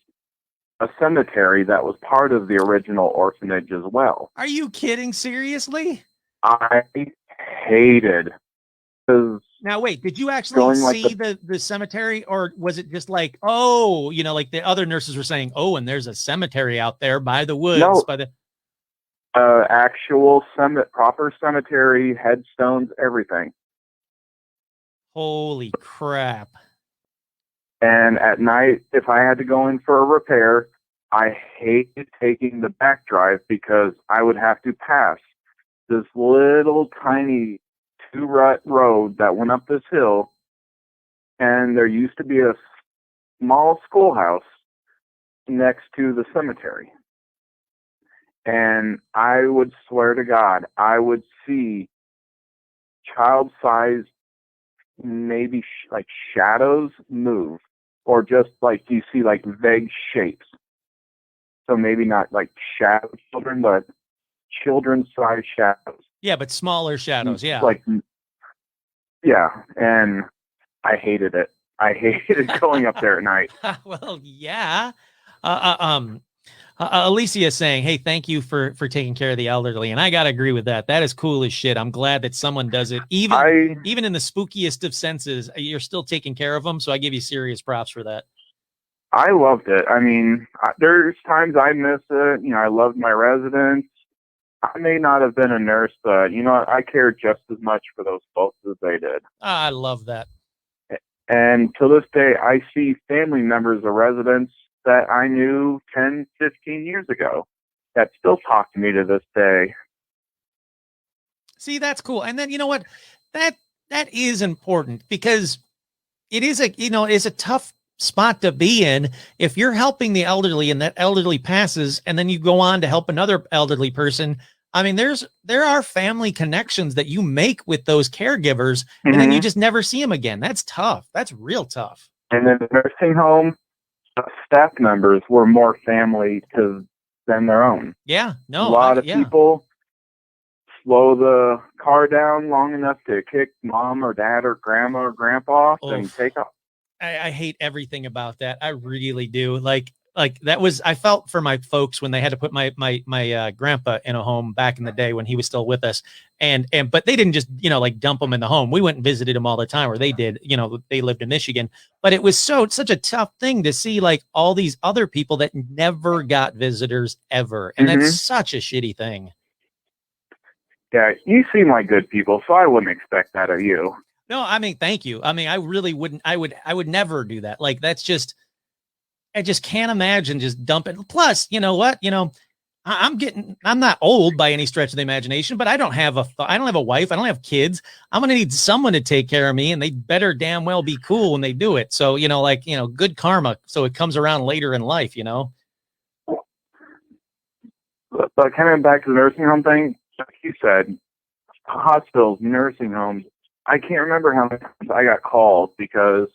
a cemetery that was part of the original orphanage as well. Are you kidding? Seriously? I hated because now wait, did you actually see the cemetery, or was it just like, oh, like the other nurses were saying, oh, and there's a cemetery out there by the woods? No, by the actual proper cemetery, headstones, everything. Holy crap. And at night, if I had to go in for a repair, I hated taking the back drive because I would have to pass this little tiny two-rut road that went up this hill. And there used to be a small schoolhouse next to the cemetery. And I would swear to God, I would see child-sized, maybe like shadows move, or just like you see like vague shapes. So maybe not like shadow children, but children-sized shadows. Yeah, but smaller shadows. Yeah. Like, yeah. And I hated it. I hated going up there at night. Well, yeah. Alicia is saying, "Hey, thank you for taking care of the elderly," and I gotta agree with that. That is cool as shit. I'm glad that someone does it, even in the spookiest of senses. You're still taking care of them, so I give you serious props for that. I loved it. I mean, there's times I miss it. You know, I loved my residents. I may not have been a nurse, but you know, I cared just as much for those folks as they did. I love that. And to this day, I see family members of residents that I knew 10, 15 years ago that still talk to me to this day. See, that's cool. And then, you know what? That is important, because it is a tough spot to be in if you're helping the elderly and that elderly passes and then you go on to help another elderly person. I mean, there are family connections that you make with those caregivers, and then you just never see them again. That's tough. That's real tough. And in the nursing home, staff members were more family than their own. Yeah, no, a lot of people slow the car down long enough to kick mom or dad or grandma or grandpa off and take off. I hate everything about that. I really do. Like that was, I felt for my folks when they had to put my grandpa in a home back in the day when he was still with us. But they didn't just, like dump him in the home. We went and visited him all the time, or they did, they lived in Michigan, but it was such a tough thing to see, like all these other people that never got visitors ever. And that's such a shitty thing. Yeah. You seem like good people, so I wouldn't expect that of you. No, I mean, thank you. I mean, I really wouldn't, I would never do that. Like, that's just, I just can't imagine just dumping. Plus, you know what? I'm not old by any stretch of the imagination, but I don't have a wife. I don't have kids. I'm going to need someone to take care of me, and they better damn well be cool when they do it. So, good karma. So it comes around later in life, But coming back to the nursing home thing, like you said, hospitals, nursing homes, I can't remember how many times I got called, because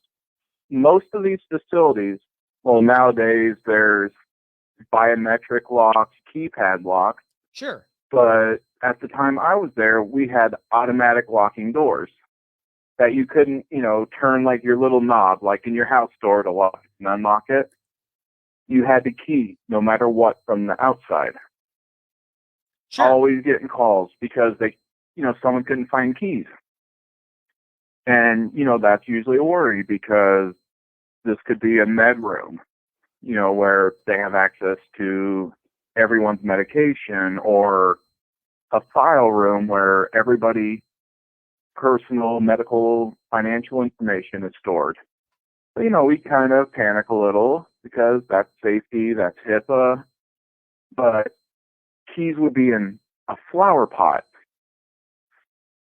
most of these facilities, well, nowadays there's biometric locks, keypad locks. Sure. But at the time I was there, we had automatic locking doors that you couldn't, turn like your little knob, like in your house door, to lock and unlock it. You had to key no matter what from the outside. Sure. Always getting calls because someone couldn't find keys. And, that's usually a worry, because this could be a med room, where they have access to everyone's medication, or a file room where everybody's personal, medical, financial information is stored. So, we kind of panic a little, because that's safety, that's HIPAA. But keys would be in a flower pot,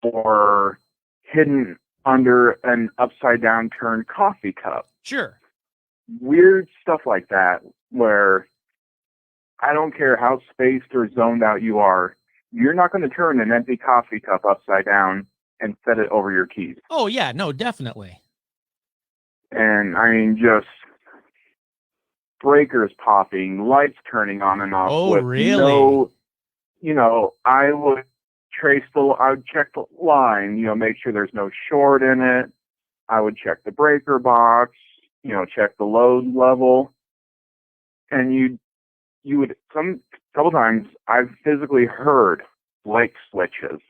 or hidden under an upside down turned coffee cup. Sure. Weird stuff like that, where I don't care how spaced or zoned out you are, you're not going to turn an empty coffee cup upside down and set it over your keys. Oh yeah, no, definitely. And I mean, just breakers popping, lights turning on and off. Oh, really? I would check the line, make sure there's no short in it. I would check the breaker box, check the load level. And you would, couple times I've physically heard light switches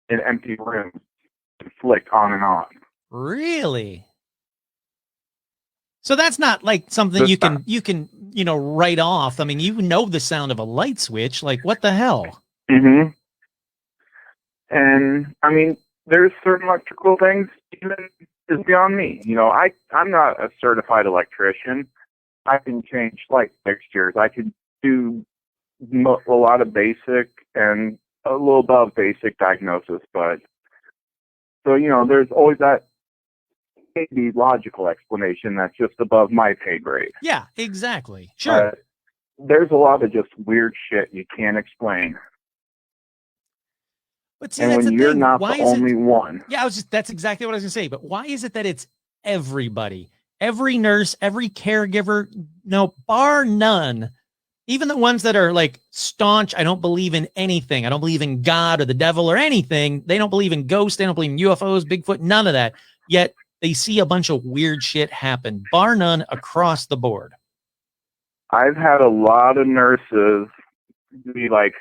in empty rooms flick on and off. Really? So that's not like something you can write off. I mean, the sound of a light switch. Like, what the hell? Mm-hmm. And I mean, there's certain electrical things even is beyond me. I'm not a certified electrician. I can change light fixtures. I can do a lot of basic and a little above basic diagnosis. But so, there's always that maybe logical explanation that's just above my pay grade. Yeah, exactly. Sure. there's a lot of just weird shit you can't explain. But see, And that's when the you're thing. not Why the is it? only one, Yeah, that's exactly what I was gonna say. But why is it that it's everybody, every nurse, every caregiver, no, bar none, even the ones that are like staunch, I don't believe in anything. I don't believe in God or the devil or anything. They don't believe in ghosts. They don't believe in UFOs, Bigfoot, none of that. Yet they see a bunch of weird shit happen, bar none, across the board. I've had a lot of nurses be like,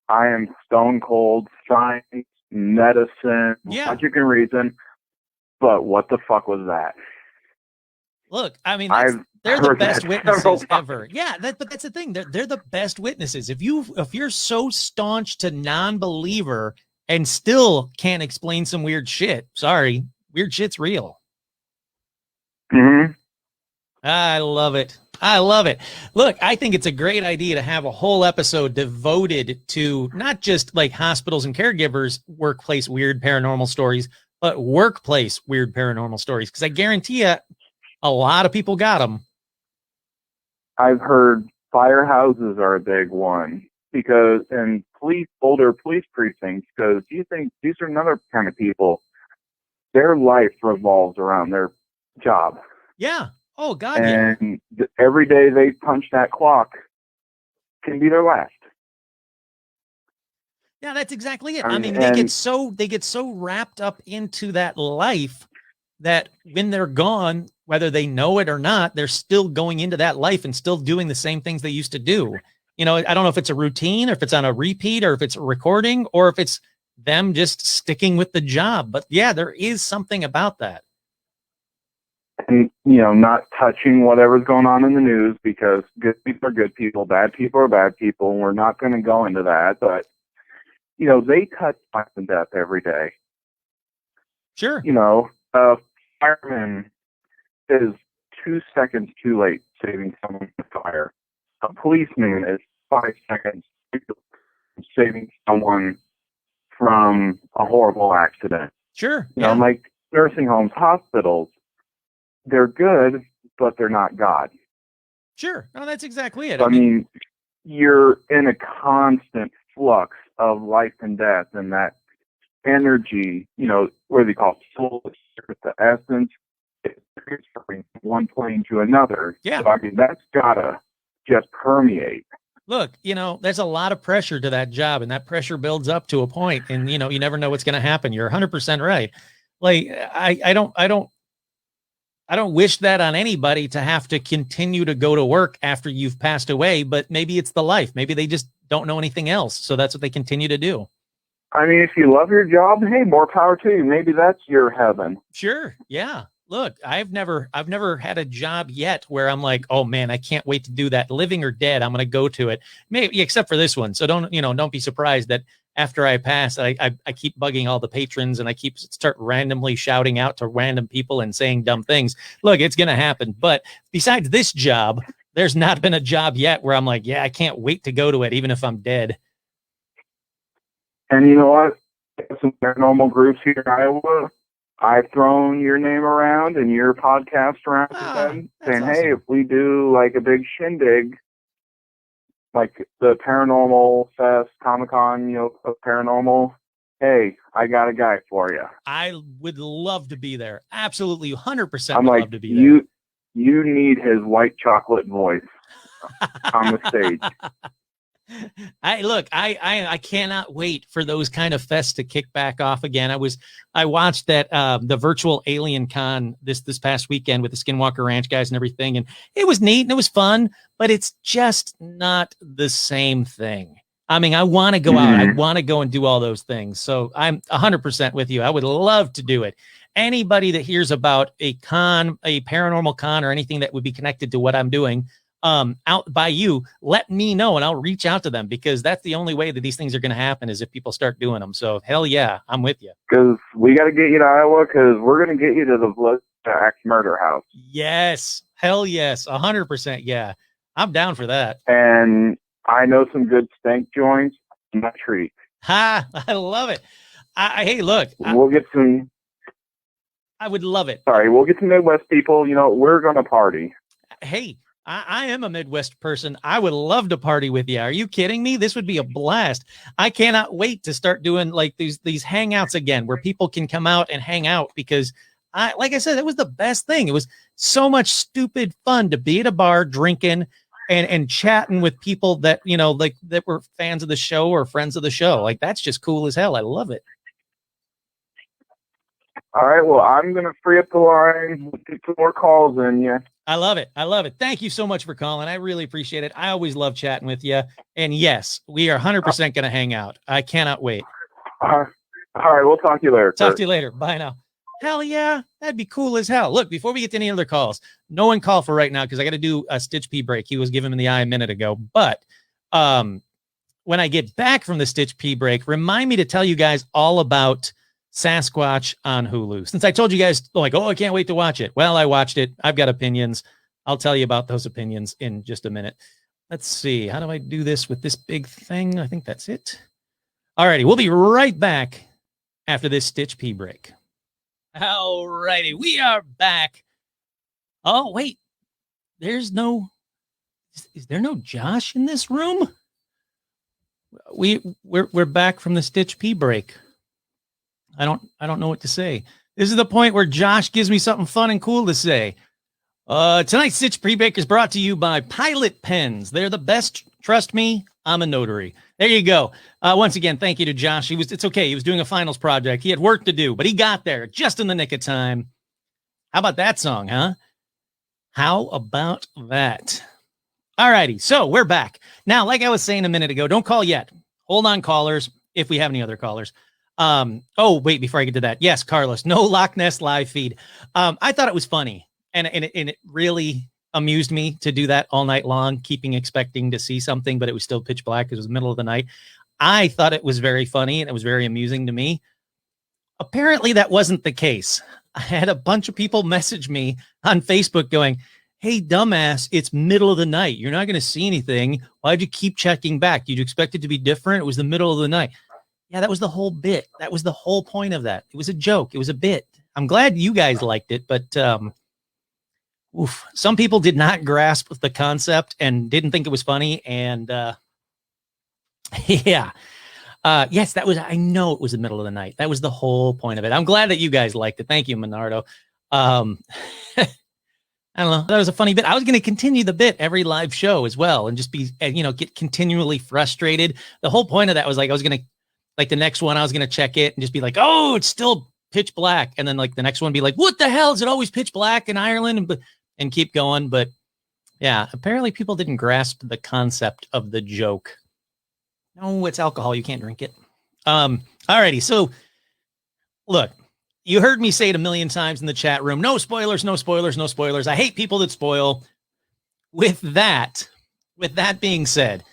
I am stone cold science, medicine, Yeah. logic and reason, but what the fuck was that? Look, I mean, they're the heard best that several witnesses times. ever. Yeah, but that's the thing. They're the best witnesses. If you're so staunch to non-believer and still can't explain some weird shit, sorry, weird shit's real. Mm-hmm. I love it. I love it. Look, I think it's a great idea to have a whole episode devoted to not just like hospitals and caregivers, workplace weird paranormal stories, but workplace weird paranormal stories. Because I guarantee you, a lot of people got them. I've heard firehouses are a big one and older police precincts, because you think these are another kind of people. Their life revolves around their job. Yeah. Oh God. Yeah. And every day they punch that clock can be their last. Yeah, that's exactly it. I I mean, mean, they get so wrapped up into that life that when they're gone, whether they know it or not, they're still going into that life and still doing the same things they used to do. You know, I don't know if it's a routine or if it's on a repeat or if it's a recording or if it's them just sticking with the job. But yeah, there is something about that. And, not touching whatever's going on in the news, because good people are good people, bad people are bad people, and we're not going to go into that. But, they touch life and death every day. Sure. A fireman is 2 seconds too late saving someone from fire. A policeman is 5 seconds too late saving someone from a horrible accident. Sure. Like nursing homes, hospitals, they're good, but they're not God. Sure. No, that's exactly it. I mean, you're in a constant flux of life and death, and that energy, what they call soul, the essence, is transferring from one plane to another. Yeah. So, I mean, that's gotta just permeate. Look, there's a lot of pressure to that job, and that pressure builds up to a point, and you never know what's going to happen. You're 100% right. Like I don't wish that on anybody, to have to continue to go to work after you've passed away, but maybe it's the life. Maybe they just don't know anything else. So that's what they continue to do. I mean, if you love your job, hey, more power to you. Maybe that's your heaven. Sure. Yeah. Look, I've never had a job yet where I'm like, oh man, I can't wait to do that. Living or dead, I'm going to go to it. Maybe except for this one. So don't be surprised that after I pass, I keep bugging all the patrons and I start randomly shouting out to random people and saying dumb things. Look, it's going to happen. But besides this job, there's not been a job yet where I'm like, yeah, I can't wait to go to it, even if I'm dead. And you know what? Some paranormal groups here in Iowa, I've thrown your name around and your podcast around to them, saying, awesome. Hey, if we do like a big shindig, like the Paranormal Fest, Comic-Con, of paranormal, hey, I got a guy for you. I would love to be there. Absolutely, 100% I'm would like, love to be there. You need his white chocolate voice on the stage. I cannot wait for those kind of fests to kick back off again. I watched that the virtual Alien Con this past weekend with the Skinwalker Ranch guys and everything, and it was neat and it was fun, but it's just not the same thing. I mean, I want to go out. I want to go and do all those things. So I'm 100% with you. I would love to do it. Anybody that hears about a paranormal con or anything that would be connected to what I'm doing, out by you, let me know and I'll reach out to them, because that's the only way that these things are going to happen, is if people start doing them. So hell yeah, I'm with you. Because we got to get you to Iowa, because we're going to get you to the Blood Axe Murder House. Yes. Hell yes. 100%. Yeah. I'm down for that. And I know some good stank joints in that treat. Ha! I love it. Hey, look. We'll get some. I would love it. Sorry, we'll get some Midwest people. We're going to party. Hey, I am a Midwest person. I would love to party with you. Are you kidding me? This would be a blast. I cannot wait to start doing like these hangouts again where people can come out and hang out because like I said, it was the best thing. It was so much stupid fun to be at a bar drinking and chatting with people that, you know, like that were fans of the show or friends of the show. Like that's just cool as hell. I love it. All right. Well, I'm going to free up the line. We'll get some more calls in. Yeah. I love it. I love it. Thank you so much for calling. I really appreciate it. I always love chatting with you. And yes, we are 100% going to hang out. I cannot wait. All right. We'll talk to you later. Talk to you later. Bye now. Hell yeah. That'd be cool as hell. Look, before we get to any other calls, no one call for right now because I got to do a Stitch P break. He was giving him the eye a minute ago. But when I get back from the Stitch P break, remind me to tell you guys all about Sasquatch on Hulu. Since I told you guys, like, oh, I can't wait to watch it. Well, I watched it. I've got opinions. I'll tell you about those opinions in just a minute. Let's see. How do I do this with this big thing? I think that's it. All righty. We'll be right back after this Stitch P break. All righty. We are back. Oh, wait. Is there no Josh in this room? We're back from the Stitch P break. I don't know what to say. This is the point where Josh gives me something fun and cool to say. Tonight's Stitch Pre-Break is brought to you by Pilot Pens. They're the best. Trust me, I'm a notary. There you go. Once again, thank you to Josh. It's okay. He was doing a finals project. He had work to do, but he got there just in the nick of time. How about that song, huh? How about that? All righty. So we're back. Now, like I was saying a minute ago, don't call yet. Hold on, callers, if we have any other callers. Oh, wait, before I get to that. Yes, Carlos, no Loch Ness live feed. I thought it was funny and it really amused me to do that all night long, expecting to see something, but it was still pitch black because it was the middle of the night. I thought it was very funny and it was very amusing to me. Apparently that wasn't the case. I had a bunch of people message me on Facebook going, hey, dumbass, it's middle of the night. You're not going to see anything. Why'd you keep checking back? Did you expect it to be different? It was the middle of the night. Yeah, that was the whole bit. That was the whole point of that. It was a joke. It was a bit. I'm glad you guys liked it, but some people did not grasp the concept and didn't think it was funny. And yeah, yes, I know it was the middle of the night. That was the whole point of it. I'm glad that you guys liked it. Thank you, Monardo. I don't know. That was a funny bit. I was going to continue the bit every live show as well and just be, get continually frustrated. The whole point of that was like, I was going to, like the next one, I was going to check it and just be like, oh, it's still pitch black. And then like the next one be like, what the hell? Is it always pitch black in Ireland? And keep going. But yeah, apparently people didn't grasp the concept of the joke. No, it's alcohol. You can't drink it. Alrighty. So look, you heard me say it a million times in the chat room. No spoilers, no spoilers, no spoilers. I hate people that spoil. With that being said,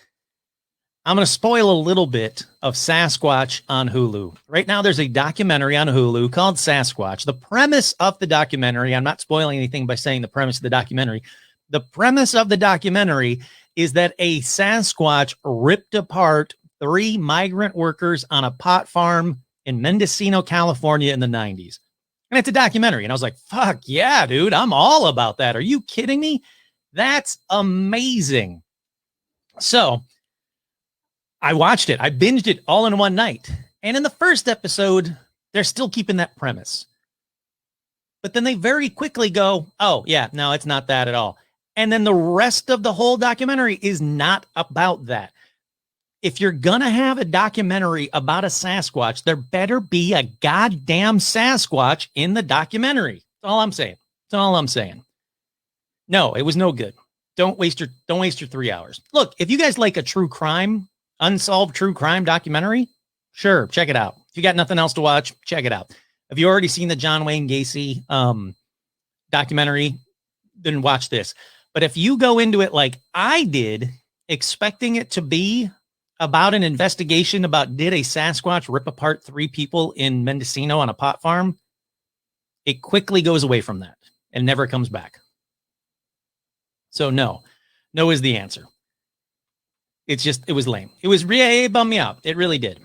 I'm going to spoil a little bit of Sasquatch on Hulu. Right now, there's a documentary on Hulu called Sasquatch. The premise of the documentary, I'm not spoiling anything by saying the premise of the documentary. The premise of the documentary is that a Sasquatch ripped apart 3 migrant workers on a pot farm in Mendocino, California in the 90s. And it's a documentary. And I was like, fuck yeah, dude, I'm all about that. Are you kidding me? That's amazing. So I watched it. I binged it all in one night. And in the first episode, they're still keeping that premise. But then they very quickly go, oh, yeah, no, it's not that at all. And then the rest of the whole documentary is not about that. If you're going to have a documentary about a Sasquatch, there better be a goddamn Sasquatch in the documentary. That's all I'm saying. That's all I'm saying. No, it was no good. Don't waste your 3 hours. Look, if you guys like a true crime, unsolved true crime documentary, sure, check it out. If you got nothing else to watch, check it out. Have you already seen the John Wayne Gacy documentary? Then watch this. But if you go into it like I did, expecting it to be about an investigation about did a Sasquatch rip apart 3 people in Mendocino on a pot farm, it quickly goes away from that and never comes back. So no is the answer. It was lame. It bummed me out. It really did.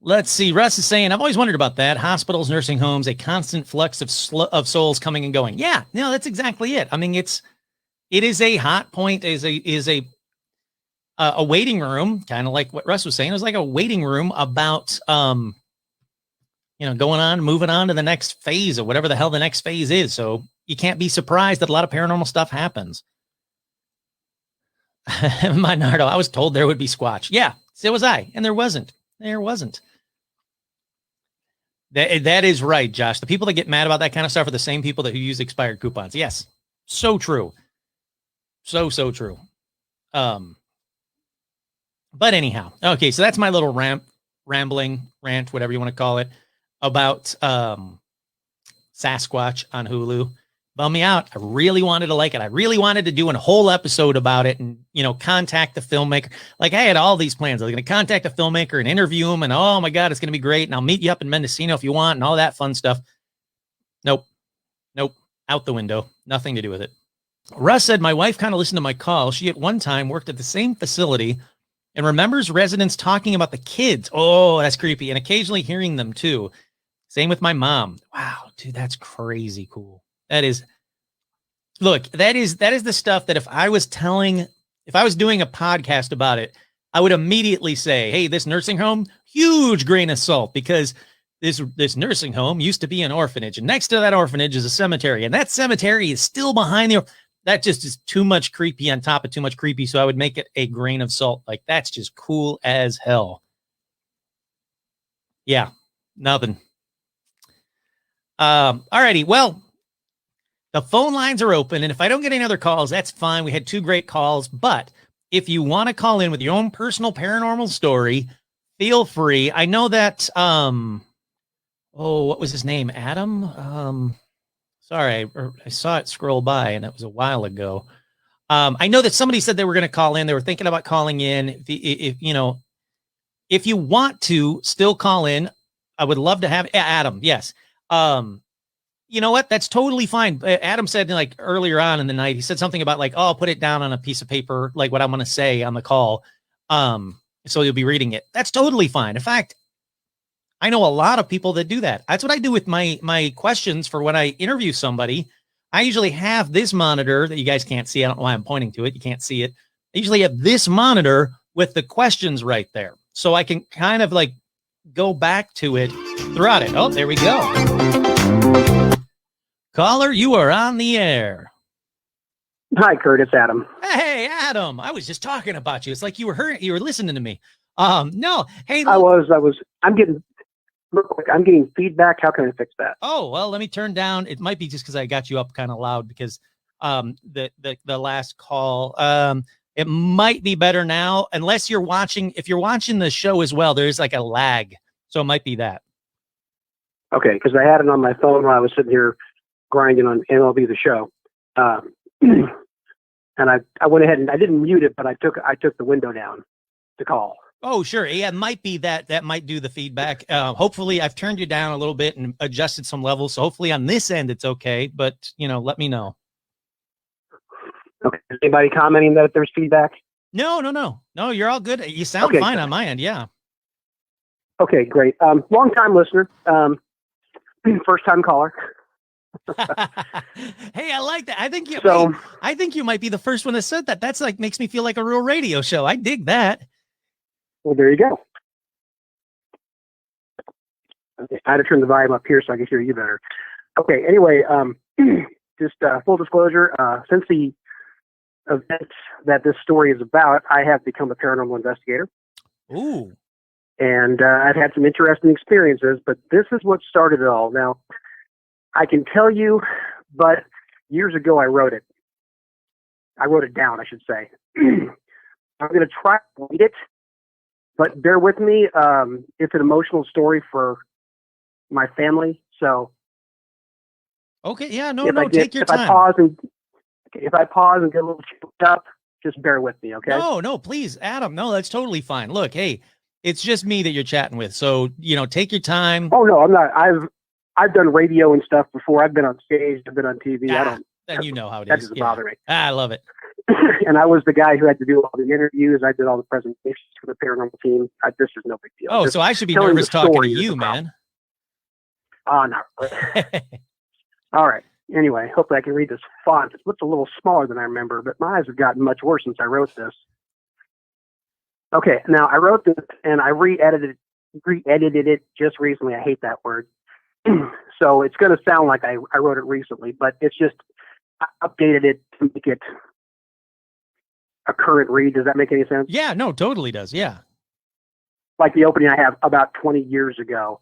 Let's see. Russ is saying, I've always wondered about that. Hospitals, nursing homes, a constant flux of souls coming and going. Yeah, no, that's exactly it. I mean, it's It is a hot point, is a waiting room, kind of like what Russ was saying. It was like a waiting room about, going on, moving on to the next phase or whatever the hell the next phase is. So you can't be surprised that a lot of paranormal stuff happens. My Nardo, I was told there would be Squatch. Yeah, so was I. And there wasn't. That is right, Josh. The people that get mad about that kind of stuff are the same people that who use expired coupons. Yes. So true. So true. But anyhow, okay, so that's my little rant, whatever you want to call it, about Sasquatch on Hulu. Bum me out. I really wanted to like it. I really wanted to do a whole episode about it and, contact the filmmaker. Like I had all these plans. I was going to contact a filmmaker and interview him and, oh my God, it's going to be great. And I'll meet you up in Mendocino if you want and all that fun stuff. Nope. Out the window. Nothing to do with it. Russ said, my wife kind of listened to my call. She at one time worked at the same facility and remembers residents talking about the kids. Oh, that's creepy. And occasionally hearing them too. Same with my mom. Wow, dude, that's crazy cool. That is the stuff that if I was doing a podcast about it, I would immediately say, hey, this nursing home, huge grain of salt, because this nursing home used to be an orphanage. And next to that orphanage is a cemetery. And that cemetery is still behind the, that just is too much creepy on top of too much creepy. So I would make it a grain of salt. Like that's just cool as hell. Yeah, nothing. Alrighty. Well, the phone lines are open, and if I don't get any other calls, that's fine. We had 2 great calls, but if you want to call in with your own personal paranormal story, feel free. I know that, what was his name? Adam? Sorry, I saw it scroll by, and that was a while ago. I know that somebody said they were going to call in. They were thinking about calling in. If you want to still call in, I would love to have Adam. Yes. You know what? That's totally fine. Adam said like earlier on in the night, he said something about like, oh, I'll put it down on a piece of paper, like what I'm going to say on the call. So you'll be reading it. That's totally fine. In fact, I know a lot of people that do that. That's what I do with my questions for when I interview somebody. I usually have this monitor that you guys can't see. I don't know why I'm pointing to it. You can't see it. I usually have this monitor with the questions right there. So I can kind of like go back to it throughout it. Oh, there we go. Caller, you are on the air. Hi, Kurt. It's Adam. Hey, Adam. I was just talking about you. It's like you were listening to me. No. Hey, look. I'm getting feedback. How can I fix that? Oh, well, let me turn down. It might be just because I got you up kind of loud because the last call. It might be better now, unless you're watching. If you're watching the show as well, there's like a lag. So it might be that. Okay, because I had it on my phone while I was sitting here grinding on MLB The Show. And I went ahead and I didn't mute it, but I took the window down to call. Oh, sure. Yeah, it might be that might do the feedback. Hopefully I've turned you down a little bit and adjusted some levels. So hopefully on this end it's okay, but let me know. Okay. Is anybody commenting that there's feedback? No, you're all good. You sound fine on my end. Yeah. Okay, great. Long time listener. First time caller. Hey, I like that. I think you might be the first one that said that. That's like makes me feel like a real radio show. I dig that. Well, there you go. Okay, I had to turn the volume up here so I can hear you better. Okay. Anyway, just full disclosure. Since the event that this story is about, I have become a paranormal investigator. Ooh. And I've had some interesting experiences, but this is what started it all. Now, I can tell you, but years ago I wrote it. I wrote it down, I should say. I'm going to try to read it, but bear with me. It's an emotional story for my family, so. Okay, yeah, take your time. If I pause and get a little choked up, just bear with me, okay? No, please, Adam. No, that's totally fine. Look, hey, it's just me that you're chatting with, so take your time. Oh no, I'm not. I've done radio and stuff before. I've been on stage. I've been on TV. Then you know how it is. That doesn't bother me. I love it. And I was the guy who had to do all the interviews. I did all the presentations for the paranormal team. This is no big deal. Oh, so I should be nervous talking to you, man. Oh, no. All right. Anyway, hopefully I can read this font. It looks a little smaller than I remember, but my eyes have gotten much worse since I wrote this. Okay, now I wrote this and I re-edited it just recently. I hate that word. So it's going to sound like I wrote it recently, but it's just, I updated it to make it a current read. Does that make any sense? Yeah, no, totally does. Yeah. Like the opening I have about 20 years ago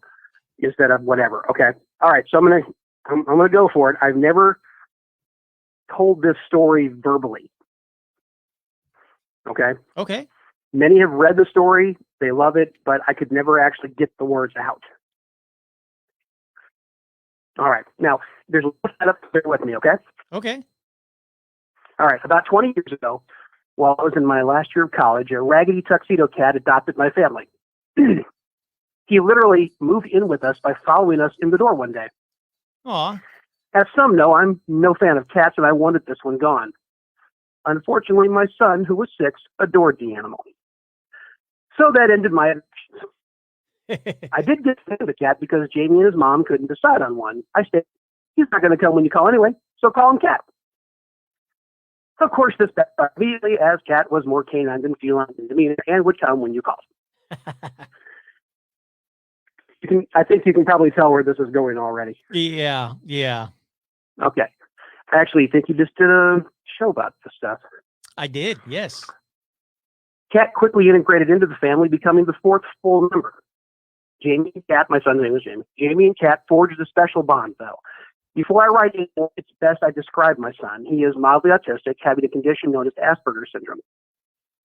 instead of whatever. Okay. All right. So I'm going to go for it. I've never told this story verbally. Okay. Okay. Many have read the story. They love it, but I could never actually get the words out. All right. Now, there's a little setup to bear with me, okay? Okay. All right. About 20 years ago, while I was in my last year of college, a raggedy tuxedo cat adopted my family. He literally moved in with us by following us in the door one day. Aw. As some know, I'm no fan of cats, and I wanted this one gone. Unfortunately, my son, who was 6, adored the animal. So that ended my I did get to the cat because Jamie and his mom couldn't decide on one. I said, he's not going to come when you call anyway, so call him Cat. Of course, this backfired immediately, as Cat was more canine than feline in demeanor and would come when you called. I think you can probably tell where this is going already. Yeah. Yeah. Okay. I actually think you just did a show about this stuff. I did. Yes. Cat quickly integrated into the family, becoming the 4th full member. Jamie and Cat, my son's name is Jamie. Jamie and Cat forged a special bond, though. Before I write it, it's best I describe my son. He is mildly autistic, having a condition known as Asperger's syndrome.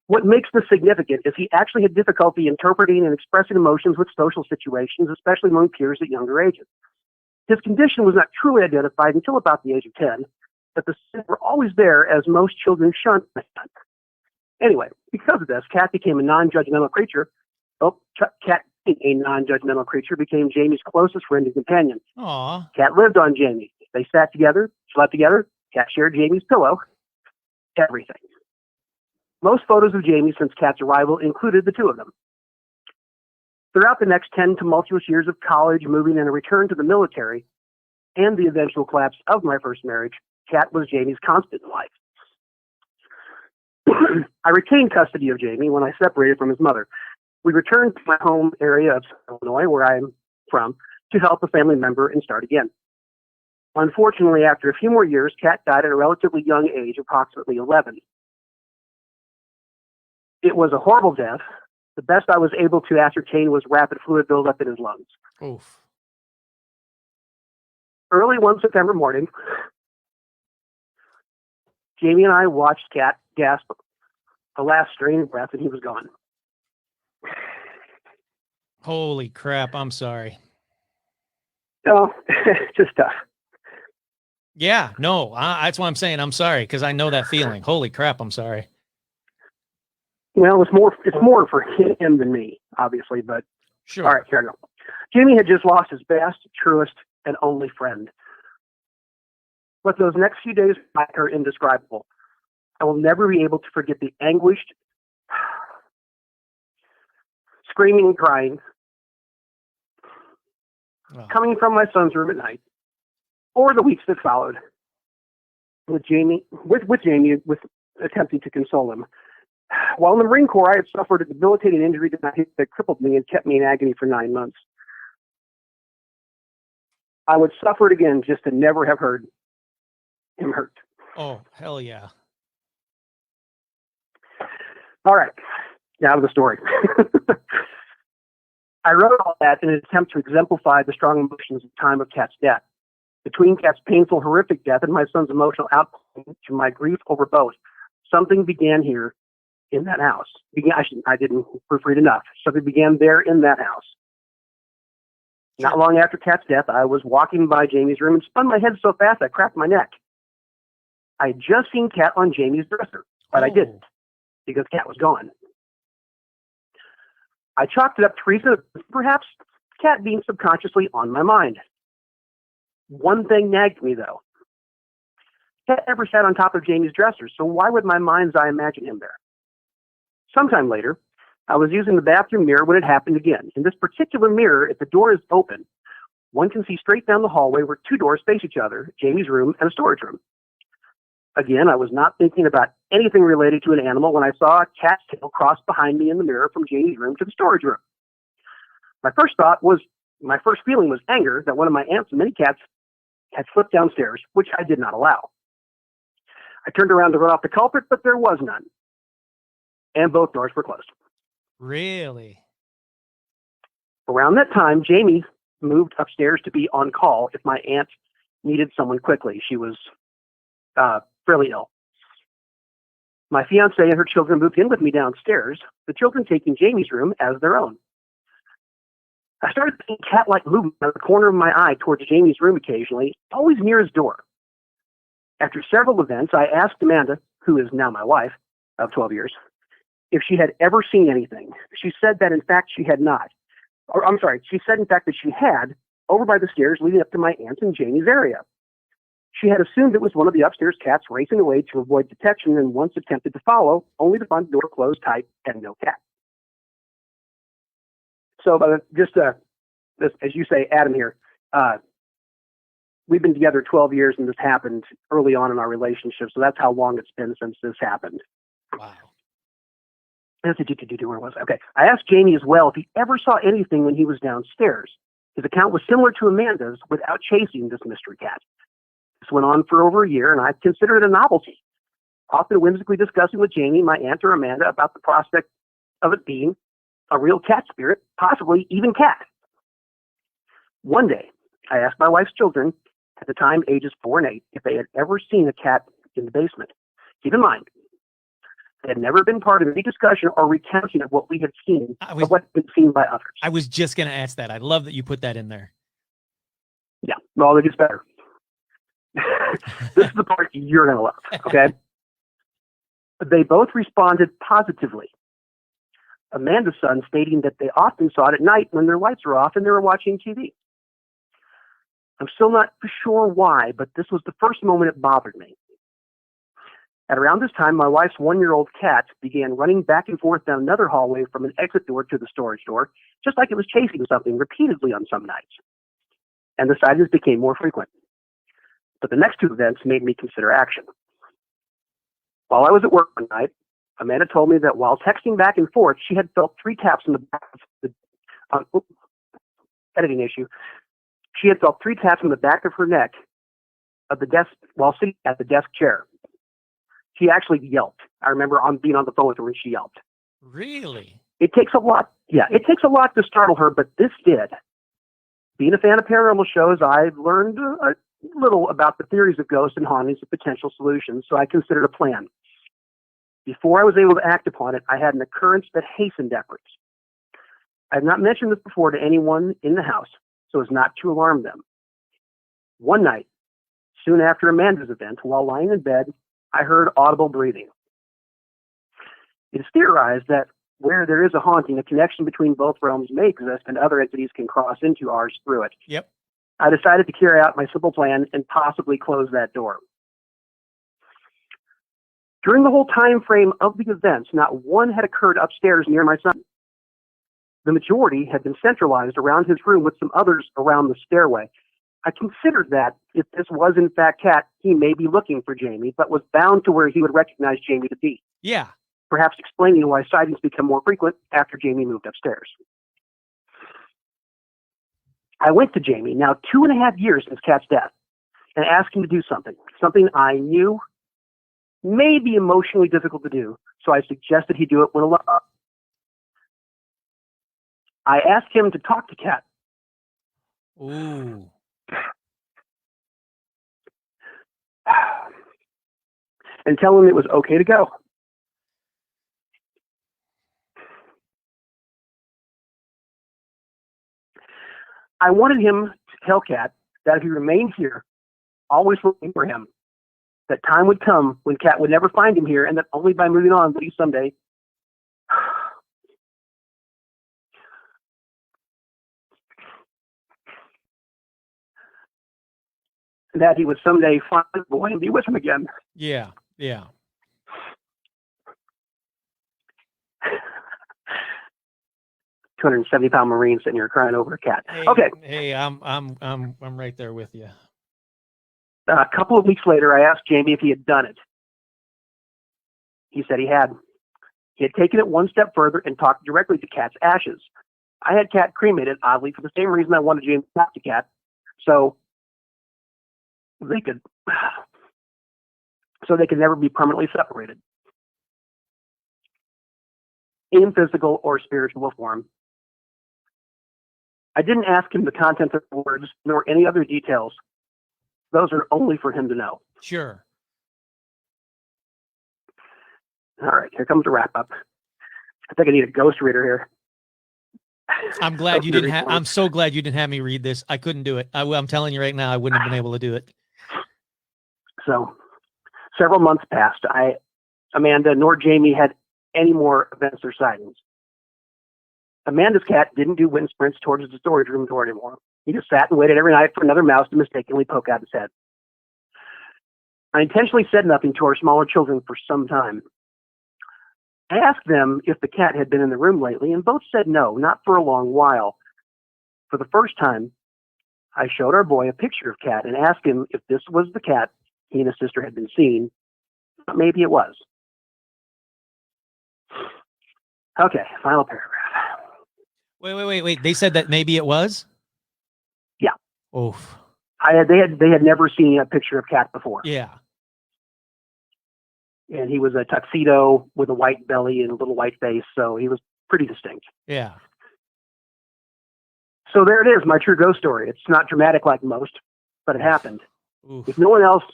What makes this significant is he actually had difficulty interpreting and expressing emotions with social situations, especially among peers at younger ages. His condition was not truly identified until about the age of 10, but the signs were always there, as most children shunned my son. Anyway, because of this, Cat became a non-judgmental creature. Cat, a non-judgmental creature, became Jamie's closest friend and companion. Aw. Cat lived on Jamie. They sat together, slept together. Cat shared Jamie's pillow. Everything. Most photos of Jamie since Cat's arrival included the two of them. Throughout the next 10 tumultuous years of college, moving, and a return to the military, and the eventual collapse of my first marriage, Cat was Jamie's constant in life. I retained custody of Jamie when I separated from his mother. We returned to my home area of Illinois, where I'm from, to help a family member and start again. Unfortunately, after a few more years, Cat died at a relatively young age, approximately 11. It was a horrible death. The best I was able to ascertain was rapid fluid buildup in his lungs. Oof. Early one September morning, Jamie and I watched Cat gasp a last straining breath, and he was gone. Holy crap. I'm sorry. Oh, it's just tough. Yeah. No, that's why I'm saying I'm sorry, because I know that feeling. Holy crap. I'm sorry. Well, it's more for him than me, obviously, but Sure. all right, here I go. Jamie had just lost his best, truest, and only friend. But those next few days are indescribable. I will never be able to forget the anguished screaming and crying Oh. coming from my son's room at night, or the weeks that followed, with Jamie attempting to console him. While in the Marine Corps, I had suffered a debilitating injury that crippled me and kept me in agony for 9 months. I would suffer it again just to never have heard him hurt. Oh, hell yeah. All right, now to the story. I wrote all that in an attempt to exemplify the strong emotions at the time of Cat's death. Between Cat's painful, horrific death and my son's emotional outpouring to my grief over both, something began here in that house. I didn't proofread enough. Something began there in that house. Not long after Cat's death, I was walking by Jamie's room and spun my head so fast I cracked my neck. I had just seen Cat on Jamie's dresser, but I didn't, because Cat was gone. I chalked it up to reason, perhaps Cat being subconsciously on my mind. One thing nagged me, though. Cat never sat on top of Jamie's dresser, so why would my mind's eye imagine him there? Sometime later, I was using the bathroom mirror when it happened again. In this particular mirror, if the door is open, one can see straight down the hallway where two doors face each other, Jamie's room and a storage room. Again, I was not thinking about anything related to an animal when I saw a cat's tail cross behind me in the mirror from Jamie's room to the storage room. My first feeling was anger that one of my aunt's many cats had slipped downstairs, which I did not allow. I turned around to run off the culprit, but there was none. And both doors were closed. Really? Around that time, Jamie moved upstairs to be on call if my aunt needed someone quickly. She was fairly ill. My fiance and her children moved in with me downstairs, the children taking Jamie's room as their own. I started seeing cat-like movement out of the corner of my eye towards Jamie's room occasionally, always near his door. After several events, I asked Amanda, who is now my wife of 12 years, if she had ever seen anything. She said that, in fact, she had not. She said, in fact, that she had, over by the stairs leading up to my aunt's and Jamie's area. She had assumed it was one of the upstairs cats racing away to avoid detection and once attempted to follow, only to find the door closed tight and no cat. So as you say, Adam here, we've been together 12 years and this happened early on in our relationship. So that's how long it's been since this happened. Wow. Where was I? Okay. I asked Jamie as well if he ever saw anything when he was downstairs. His account was similar to Amanda's without chasing this mystery cat. This went on for over a year, and I considered it a novelty, often whimsically discussing with Jamie, my aunt, or Amanda about the prospect of it being a real cat spirit, possibly even cat. One day, I asked my wife's children, at the time ages 4 and 8, if they had ever seen a cat in the basement. Keep in mind, they had never been part of any discussion or recounting of what we had seen, of what had been seen by others. I was just going to ask that. I love that you put that in there. Yeah, well, it gets better. This is the part you're going to love, okay? They both responded positively. Amanda's son stating that they often saw it at night when their lights were off and they were watching TV. I'm still not sure why, but this was the first moment it bothered me. At around this time, my wife's 1-year-old cat began running back and forth down another hallway from an exit door to the storage door, just like it was chasing something repeatedly on some nights. And the sightings became more frequent. But the next 2 events made me consider action. While I was at work one night, Amanda told me that while texting back and forth, she had felt 3 taps in the back of the editing issue. She had felt 3 taps in the back of her neck of the desk while sitting at the desk chair. She actually yelped. I remember being on the phone with her when she yelped. Really? It takes a lot. Yeah, it takes a lot to startle her, but this did. Being a fan of paranormal shows, I've learned a little about the theories of ghosts and hauntings and potential solutions, so I considered a plan. Before I was able to act upon it, I had an occurrence that hastened efforts. I have not mentioned this before to anyone in the house, so as not to alarm them. One night, soon after Amanda's event, while lying in bed, I heard audible breathing. It is theorized that where there is a haunting, a connection between both realms may exist and other entities can cross into ours through it. Yep. I decided to carry out my simple plan and possibly close that door. During the whole time frame of the events, not one had occurred upstairs near my son. The majority had been centralized around his room with some others around the stairway. I considered that if this was in fact Cat, he may be looking for Jamie, but was bound to where he would recognize Jamie to be. Yeah. Perhaps explaining why sightings become more frequent after Jamie moved upstairs. I went to Jamie, now 2.5 years since Cat's death, and asked him to do something I knew may be emotionally difficult to do, so I suggested he do it when alone. I asked him to talk to Cat. Ooh. And tell him it was okay to go. I wanted him to tell Cat that if he remained here, always looking for him, that time would come when Cat would never find him here, and that only by moving on would he someday. That he would someday find the boy and be with him again. Yeah. Yeah. 270-pound Marine sitting here crying over a cat. Hey, Okay. Hey, I'm right there with you. A couple of weeks later, I asked Jamie if he had done it. He said he had. He had taken it one step further and talked directly to Kat's ashes. I had Kat cremated, oddly, for the same reason I wanted Jamie to talk to Kat, so they could never be permanently separated in physical or spiritual form. I didn't ask him the content of the words nor any other details. Those are only for him to know. Sure. All right, here comes the wrap up. I think I need a ghost reader here. I'm glad you didn't have. I'm so glad you didn't have me read this. I couldn't do it. I'm telling you right now, I wouldn't have been able to do it. So, several months passed. Amanda nor Jamie had any more events or sightings. Amanda's cat didn't do wind sprints towards the storage room door anymore. He just sat and waited every night for another mouse to mistakenly poke out his head. I intentionally said nothing to our smaller children for some time. I asked them if the cat had been in the room lately, and both said no, not for a long while. For the first time, I showed our boy a picture of Cat and asked him if this was the cat he and his sister had been seeing. But maybe it was. Okay, final paragraph. Wait. They said that maybe it was? Yeah. Oof. They had never seen a picture of Cat before. Yeah. And he was a tuxedo with a white belly and a little white face, so he was pretty distinct. Yeah. So there it is, my true ghost story. It's not dramatic like most, but it happened. Oof. If no one else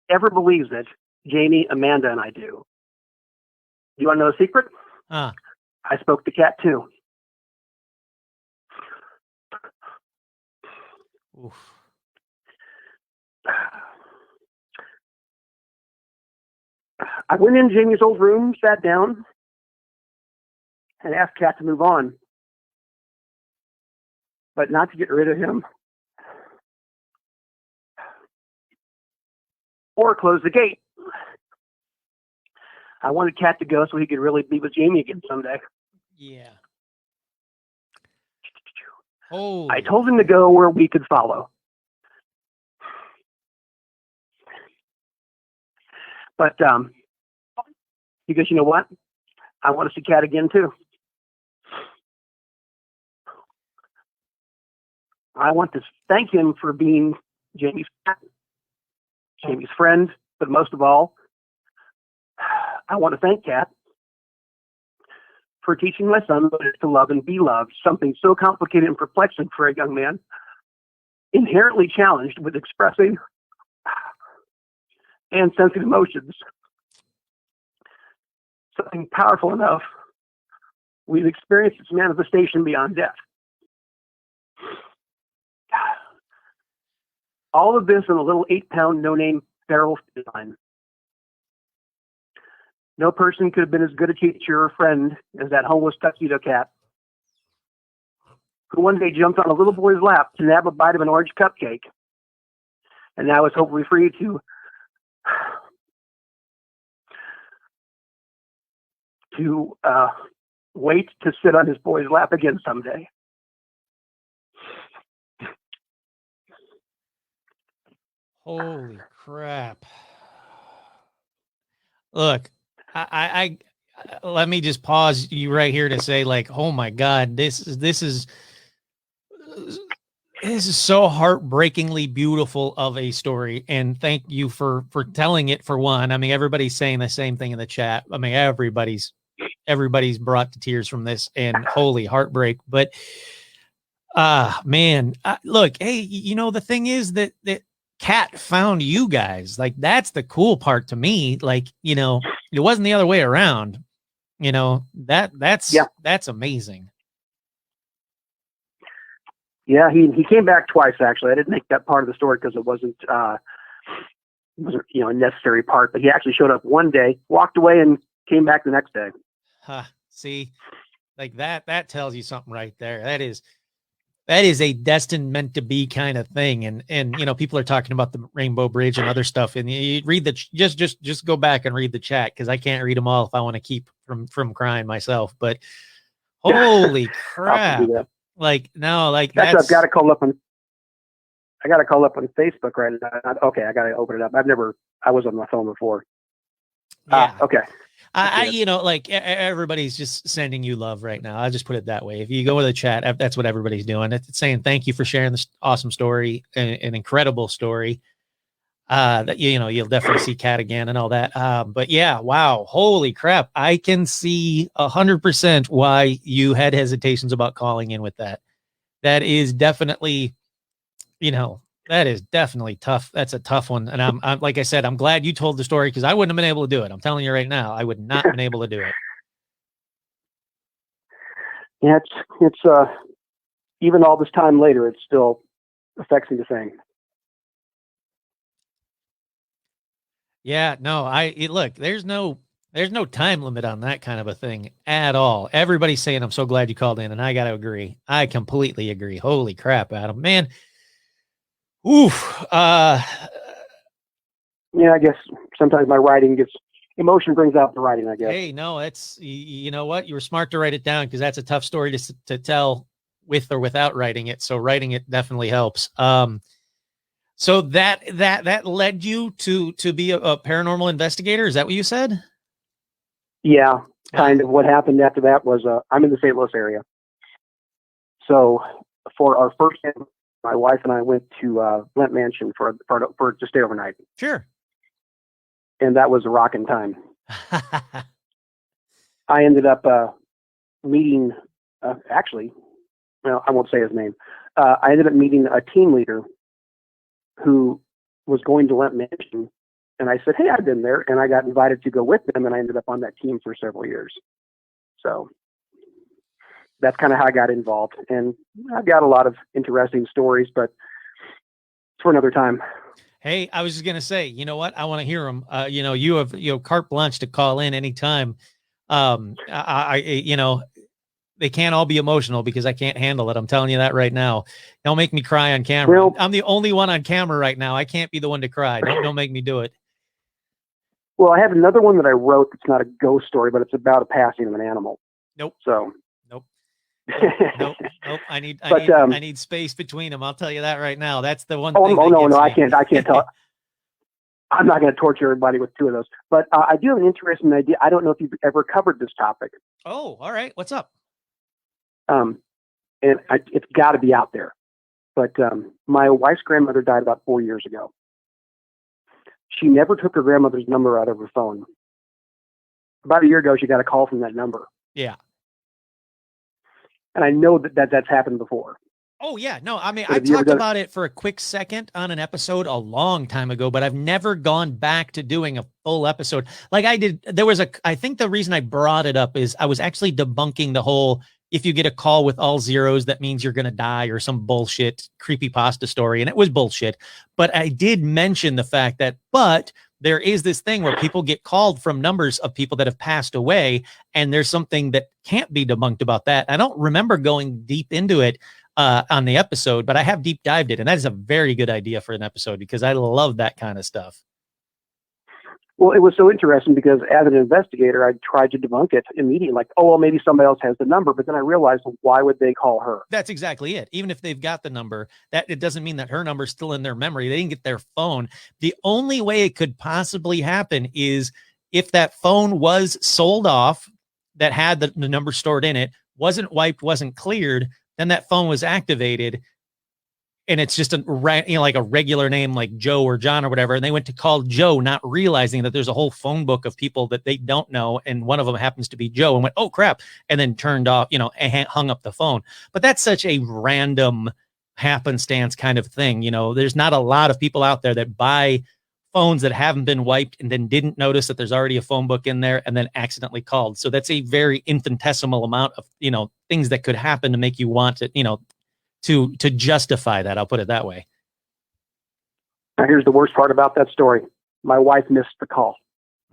ever believes it, Jamie, Amanda, and I do. You want to know the secret? Huh. I spoke to Cat too. Oof. I went in Jamie's old room, sat down, and asked Cat to move on, but not to get rid of him or close the gate. I wanted Cat to go so he could really be with Jamie again someday. Yeah. Oh. I told him to go where we could follow. But because you know what? I want to see Cat again too. I want to thank him for being Jamie's cat, Jamie's friend, but most of all, I want to thank Cat for teaching my son to love and be loved, something so complicated and perplexing for a young man, inherently challenged with expressing and sensing emotions. Something powerful enough, we've experienced its manifestation beyond death. All of this in a little 8-pound no-name feral feline. No person could have been as good a teacher or friend as that homeless tuxedo cat, who one day jumped on a little boy's lap to nab a bite of an orange cupcake, and now is hopefully free to wait to sit on his boy's lap again someday. Holy crap. Look, I let me just pause you right here to say, like, oh my God, this is so heartbreakingly beautiful of a story. And thank you for telling it, for one. I mean, everybody's saying the same thing in the chat. I mean, everybody's brought to tears from this, and holy heartbreak. But man, look, hey, you know, the thing is that Cat found you guys. Like, that's the cool part to me. Like, you know, it wasn't the other way around. You know, that's amazing. Yeah, he came back twice, actually. I didn't make that part of the story because it wasn't a necessary part, but he actually showed up one day, walked away, and came back the next day. See, like that tells you something right there. That is a destined, meant to be kind of thing. And you know, people are talking about the Rainbow Bridge and other stuff, and you read just go back and read the chat, because I can't read them all if I want to keep from crying myself. But Holy I'll crap. do that. Like, no, like Actually, that's, I've got to call up on. I got to call up on Facebook right now. Okay, I got to open it up. I was on my phone before. yeah. Okay. You know, like everybody's just sending you love right now. I'll just put it that way. If you go to the chat, that's what everybody's doing. It's saying thank you for sharing this awesome story, an incredible story. That you know, you'll definitely see Kat again and all that. But yeah, wow, holy crap! I can see 100% why you had hesitations about calling in with that. That is definitely, you know, that is definitely tough. That's a tough one. And I'm like I said, I'm glad you told the story because I wouldn't have been able to do it. I'm telling you right now, I would not have been able to do it. Yeah, it's even all this time later, it still affects me the same. Yeah, no, look, there's no time limit on that kind of a thing at all. Everybody's saying I'm so glad you called in, and I got to agree. I completely agree. Holy crap, Adam, man. Oof. Yeah, I guess sometimes my writing emotion brings out the writing, I guess. Hey, no, you know what? You were smart to write it down because that's a tough story to tell with or without writing it. So writing it definitely helps. So that led you to be a paranormal investigator. Is that what you said? Yeah, kind of. What happened after that was I'm in the St. Louis area. So for our first time, my wife and I went to Flint Mansion for to stay overnight. Sure. And that was a rocking time. I ended up meeting, actually, well, I won't say his name. I ended up meeting a team leader who was going to Flint Mansion. And I said, hey, I've been there. And I got invited to go with them. And I ended up on that team for several years. So that's kind of how I got involved. And I've got a lot of interesting stories, but for another time. Hey, I was just gonna say, you know what? I want to hear them. You know, you have carte blanche to call in anytime. You know, they can't all be emotional because I can't handle it. I'm telling you that right now. Don't make me cry on camera. Well, I'm the only one on camera right now. I can't be the one to cry. Don't make me do it. Well, I have another one that I wrote that's not a ghost story, but it's about a passing of an animal. Nope. So. Nope. Nope. I need space between them. I'll tell you that right now. That's the one. Oh no, I can't tell. I'm not going to torture everybody with two of those. But I do have an interesting idea. I don't know if you've ever covered this topic. Oh, all right. What's up? It's got to be out there. But my wife's grandmother died about 4 years ago. She never took her grandmother's number out of her phone. About a year ago, she got a call from that number. Yeah. And I know that's happened before. Oh, yeah. No, I mean, I talked about it for a quick second on an episode a long time ago, but I've never gone back to doing a full episode like I did. I think the reason I brought it up is I was actually debunking the whole, if you get a call with all zeros, that means you're going to die or some bullshit creepypasta story. And it was bullshit. But I did mention the fact that, but there is this thing where people get called from numbers of people that have passed away. And there's something that can't be debunked about that. I don't remember going deep into it on the episode, but I have deep dived it. And that is a very good idea for an episode because I love that kind of stuff. Well, it was so interesting because as an investigator, I tried to debunk it immediately. Like, oh, well, maybe somebody else has the number. But then I realized, why would they call her? That's exactly it. Even if they've got the number, that it doesn't mean that her number's still in their memory. They didn't get their phone. The only way it could possibly happen is if that phone was sold off that had the number stored in it, wasn't wiped, wasn't cleared, then that phone was activated. And it's just like a regular name like Joe or John or whatever. And they went to call Joe, not realizing that there's a whole phone book of people that they don't know. And one of them happens to be Joe and went, oh, crap. And then turned off, and hung up the phone. But that's such a random happenstance kind of thing. There's not a lot of people out there that buy phones that haven't been wiped and then didn't notice that there's already a phone book in there and then accidentally called. So that's a very infinitesimal amount of, things that could happen to make you want to, to justify that. I'll put it that way. Now, here's the worst part about that story. My wife missed the call.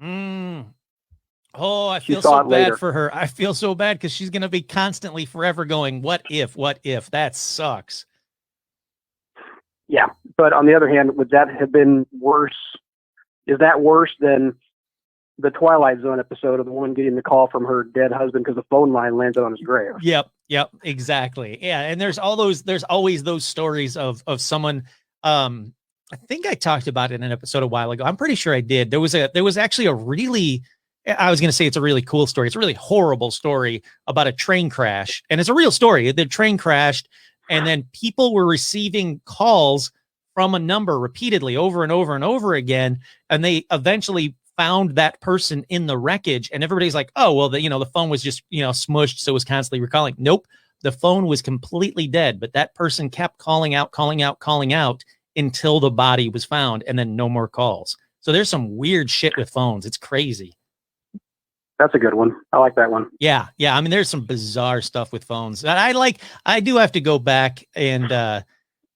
Oh, I feel so bad for her. I feel so bad because she's going to be constantly forever going, what if? That sucks. Yeah. But on the other hand, would that have been worse? Is that worse than the Twilight Zone episode of the woman getting the call from her dead husband because the phone line landed on his grave. Yep, exactly. Yeah, and there's always those stories of someone. I think I talked about it in an episode a while ago. I'm pretty sure I did. There was actually a really, I was going to say it's a really cool story. It's a really horrible story about a train crash, and it's a real story. The train crashed, and then people were receiving calls from a number repeatedly over and over and over again, and they eventually found that person in the wreckage, and everybody's like, oh, well, the phone was just, smushed, so it was constantly recalling. Nope. The phone was completely dead, but that person kept calling out until the body was found, and then no more calls. So there's some weird shit with phones. It's crazy. That's a good one. I like that one. Yeah. I mean, there's some bizarre stuff with phones. I do have to go back and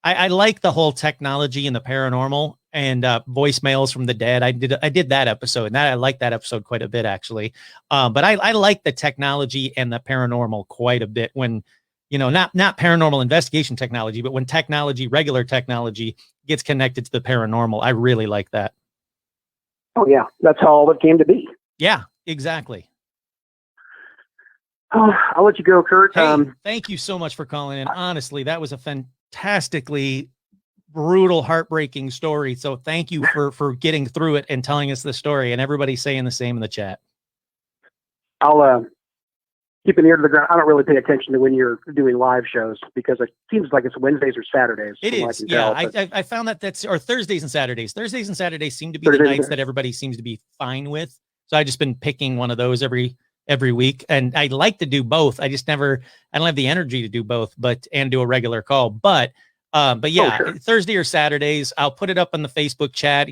I like the whole technology and the paranormal and voicemails from the dead. I did that episode, and I like that episode quite a bit, actually. But I like the technology and the paranormal quite a bit when, not paranormal investigation technology, but when regular technology gets connected to the paranormal. I really like that. Oh yeah. That's how all it came to be. Yeah, exactly. I'll let you go, Kurt. Hey, thank you so much for calling in. Honestly, that was a fantastically brutal, heartbreaking story. So thank you for getting through it and telling us the story, and everybody's saying the same in the chat. I'll keep an ear to the ground. I don't really pay attention to when you're doing live shows because it seems like it's Wednesdays or Saturdays. It is. I found that's or Thursdays and Saturdays. Thursdays and Saturdays seem to be the nights that everybody seems to be fine with. So I've just been picking one of those every week, and I like to do both. I don't have the energy to do both, and do a regular call. But yeah, sure. Thursday or Saturdays, I'll put it up on the Facebook chat.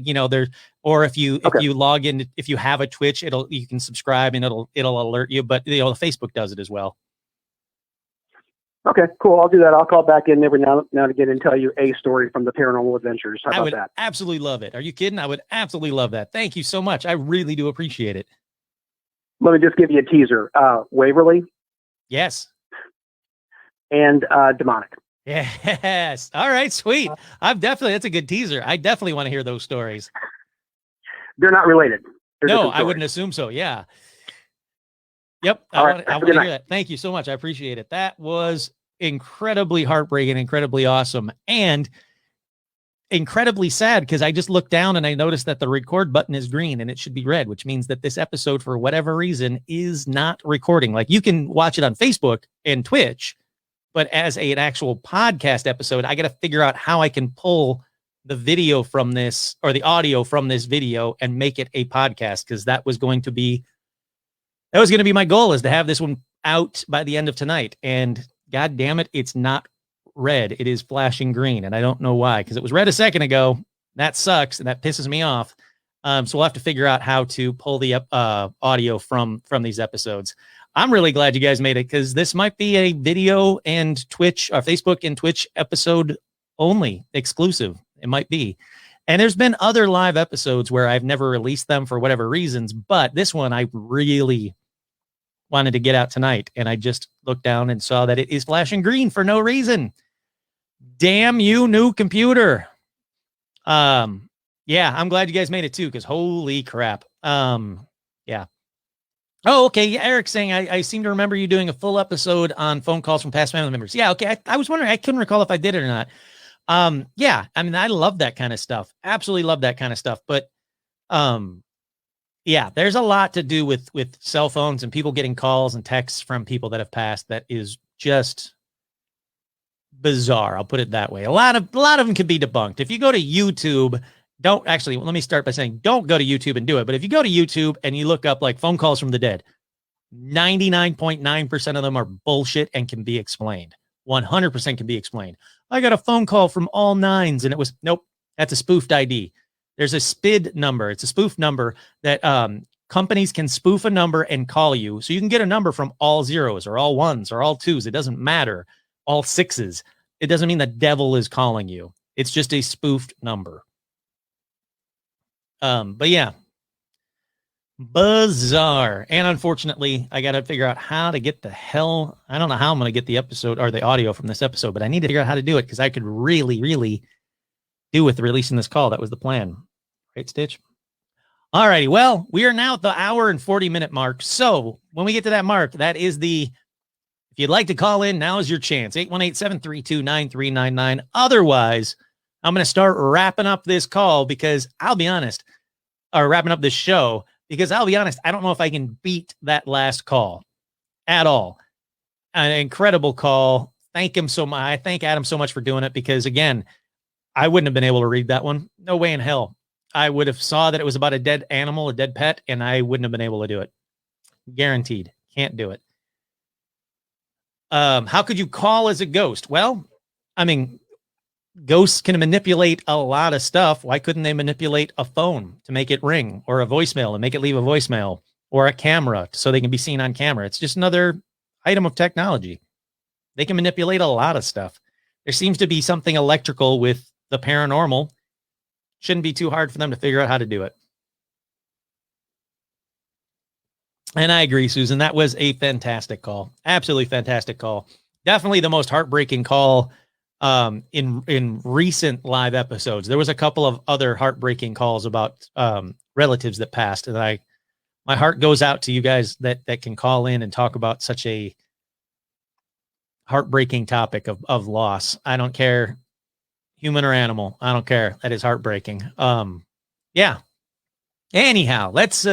Or if you log in, if you have a Twitch, you can subscribe and it'll alert you. But the Facebook does it as well. Okay, cool. I'll do that. I'll call back in every now and again and tell you a story from the Paranormal Adventures. How about that? Absolutely love it. Are you kidding? I would absolutely love that. Thank you so much. I really do appreciate it. Let me just give you a teaser. Waverly. Yes. And demonic. Yes. All right. Sweet. That's a good teaser. I definitely want to hear those stories. They're not related. No, I wouldn't assume so. Yeah. Yep. I want to hear that. Thank you so much. I appreciate it. That was incredibly heartbreaking, incredibly awesome, and incredibly sad because I just looked down and I noticed that the record button is green and it should be red, which means that this episode, for whatever reason, is not recording. Like, you can watch it on Facebook and Twitch, but as an actual podcast episode, I got to figure out how I can pull the video from this, or the audio from this video, and make it a podcast, because that was going to be my goal, is to have this one out by the end of tonight. And God damn it, it's not red. It is flashing green, and I don't know why, because it was red a second ago. That sucks, and that pisses me off. So we'll have to figure out how to pull the audio from these episodes. I'm really glad you guys made it, because this might be a video and Twitch, or Facebook and Twitch episode only, exclusive. It might be. And there's been other live episodes where I've never released them for whatever reasons, but this one I really wanted to get out tonight, and I just looked down and saw that it is flashing green for no reason. Damn you, new computer. Yeah, I'm glad you guys made it too, because holy crap. Yeah. Oh, okay. Yeah, Eric's saying, I seem to remember you doing a full episode on phone calls from past family members. Yeah, okay. I was wondering, I couldn't recall if I did it or not. Yeah, I mean, I love that kind of stuff. Absolutely love that kind of stuff. But yeah, there's a lot to do with cell phones and people getting calls and texts from people that have passed. That is just bizarre. I'll put it that way. A lot of them can be debunked. If you go to YouTube, let me start by saying, don't go to YouTube and do it. But if you go to YouTube and you look up like phone calls from the dead, 99.9% of them are bullshit and can be explained. 100% can be explained. I got a phone call from all nines, and it was, nope, that's a spoofed ID. There's a SPID number. It's a spoof number that companies can spoof a number and call you. So you can get a number from all zeros or all ones or all twos. It doesn't matter. All sixes. It doesn't mean the devil is calling you. It's just a spoofed number. But yeah, bizarre. And unfortunately, I got to figure out how to get I don't know how I'm going to get the episode or the audio from this episode, but I need to figure out how to do it, because I could really, really do with releasing this call. That was the plan. Right, Stitch? All righty. Well, we are now at the hour and 40-minute mark. So when we get to that mark, that is if you'd like to call in, now is your chance. 818-732-9399. Otherwise, I'm going to start wrapping up this call because I'll be honest, or wrapping up this show, because I'll be honest, I don't know if I can beat that last call at all. An incredible call. Thank him so much. I thank Adam so much for doing it because, again, I wouldn't have been able to read that one. No way in hell. I would have saw that it was about a dead animal, a dead pet, and I wouldn't have been able to do it. Guaranteed. Can't do it. How could you call as a ghost? Well, I mean, ghosts can manipulate a lot of stuff. Why couldn't they manipulate a phone to make it ring, or a voicemail and make it leave a voicemail, or a camera so they can be seen on camera? It's just another item of technology. They can manipulate a lot of stuff. There seems to be something electrical with the paranormal. Shouldn't be too hard for them to figure out how to do it. And I agree, Susan. That was a fantastic call. Absolutely fantastic call. Definitely the most heartbreaking call in recent live episodes. There was a couple of other heartbreaking calls about relatives that passed, and my heart goes out to you guys that can call in and talk about such a heartbreaking topic of loss. I don't care, human or animal. I don't care. That is heartbreaking. Yeah. Anyhow, let's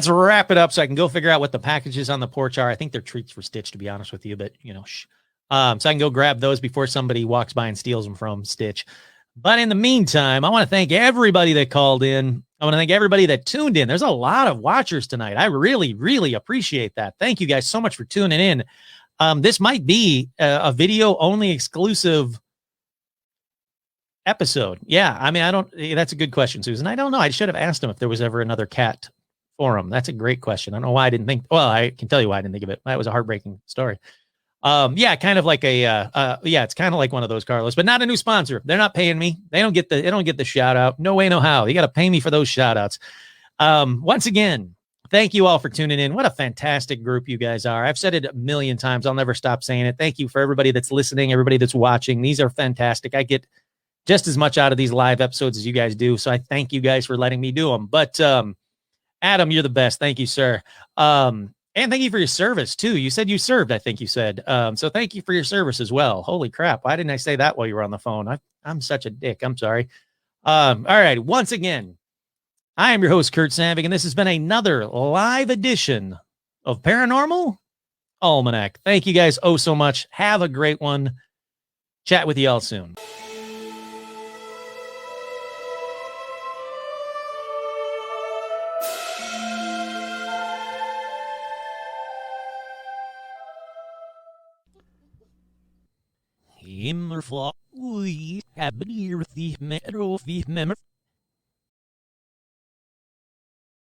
wrap it up so I can go figure out what the packages on the porch are. I think they're treats for Stitch, to be honest with you, but so I can go grab those before somebody walks by and steals them from Stitch. But in the meantime, I want to thank everybody that called in. I want to thank everybody that tuned in. There's a lot of watchers tonight. I really, really appreciate that. Thank you guys so much for tuning in. This might be a video only exclusive episode. Yeah. I mean, that's a good question, Susan. I don't know. I should have asked him if there was ever another cat forum. That's a great question. I don't know why I didn't think, well, I can tell you why I didn't think of it. That was a heartbreaking story. Yeah, kind of like it's kind of like one of those, Carlos, but not a new sponsor. They're not paying me. They don't get the shout out. No way, no how. You got to pay me for those shout outs. Once again, thank you all for tuning in. What a fantastic group you guys are. I've said it a million times. I'll never stop saying it. Thank you for everybody that's listening, everybody that's watching. These are fantastic. I get just as much out of these live episodes as you guys do. So I thank you guys for letting me do them. But, Adam, you're the best. Thank you, sir. And thank you for your service too. You said you served, I think you said. So thank you for your service as well. Holy crap. Why didn't I say that while you were on the phone? I'm such a dick. I'm sorry. All right. Once again, I am your host, Kurt Sandvik, and this has been another live edition of Paranormal Almanac. Thank you guys so much. Have a great one. Chat with you all soon. Himmerflok, we have hier the metal,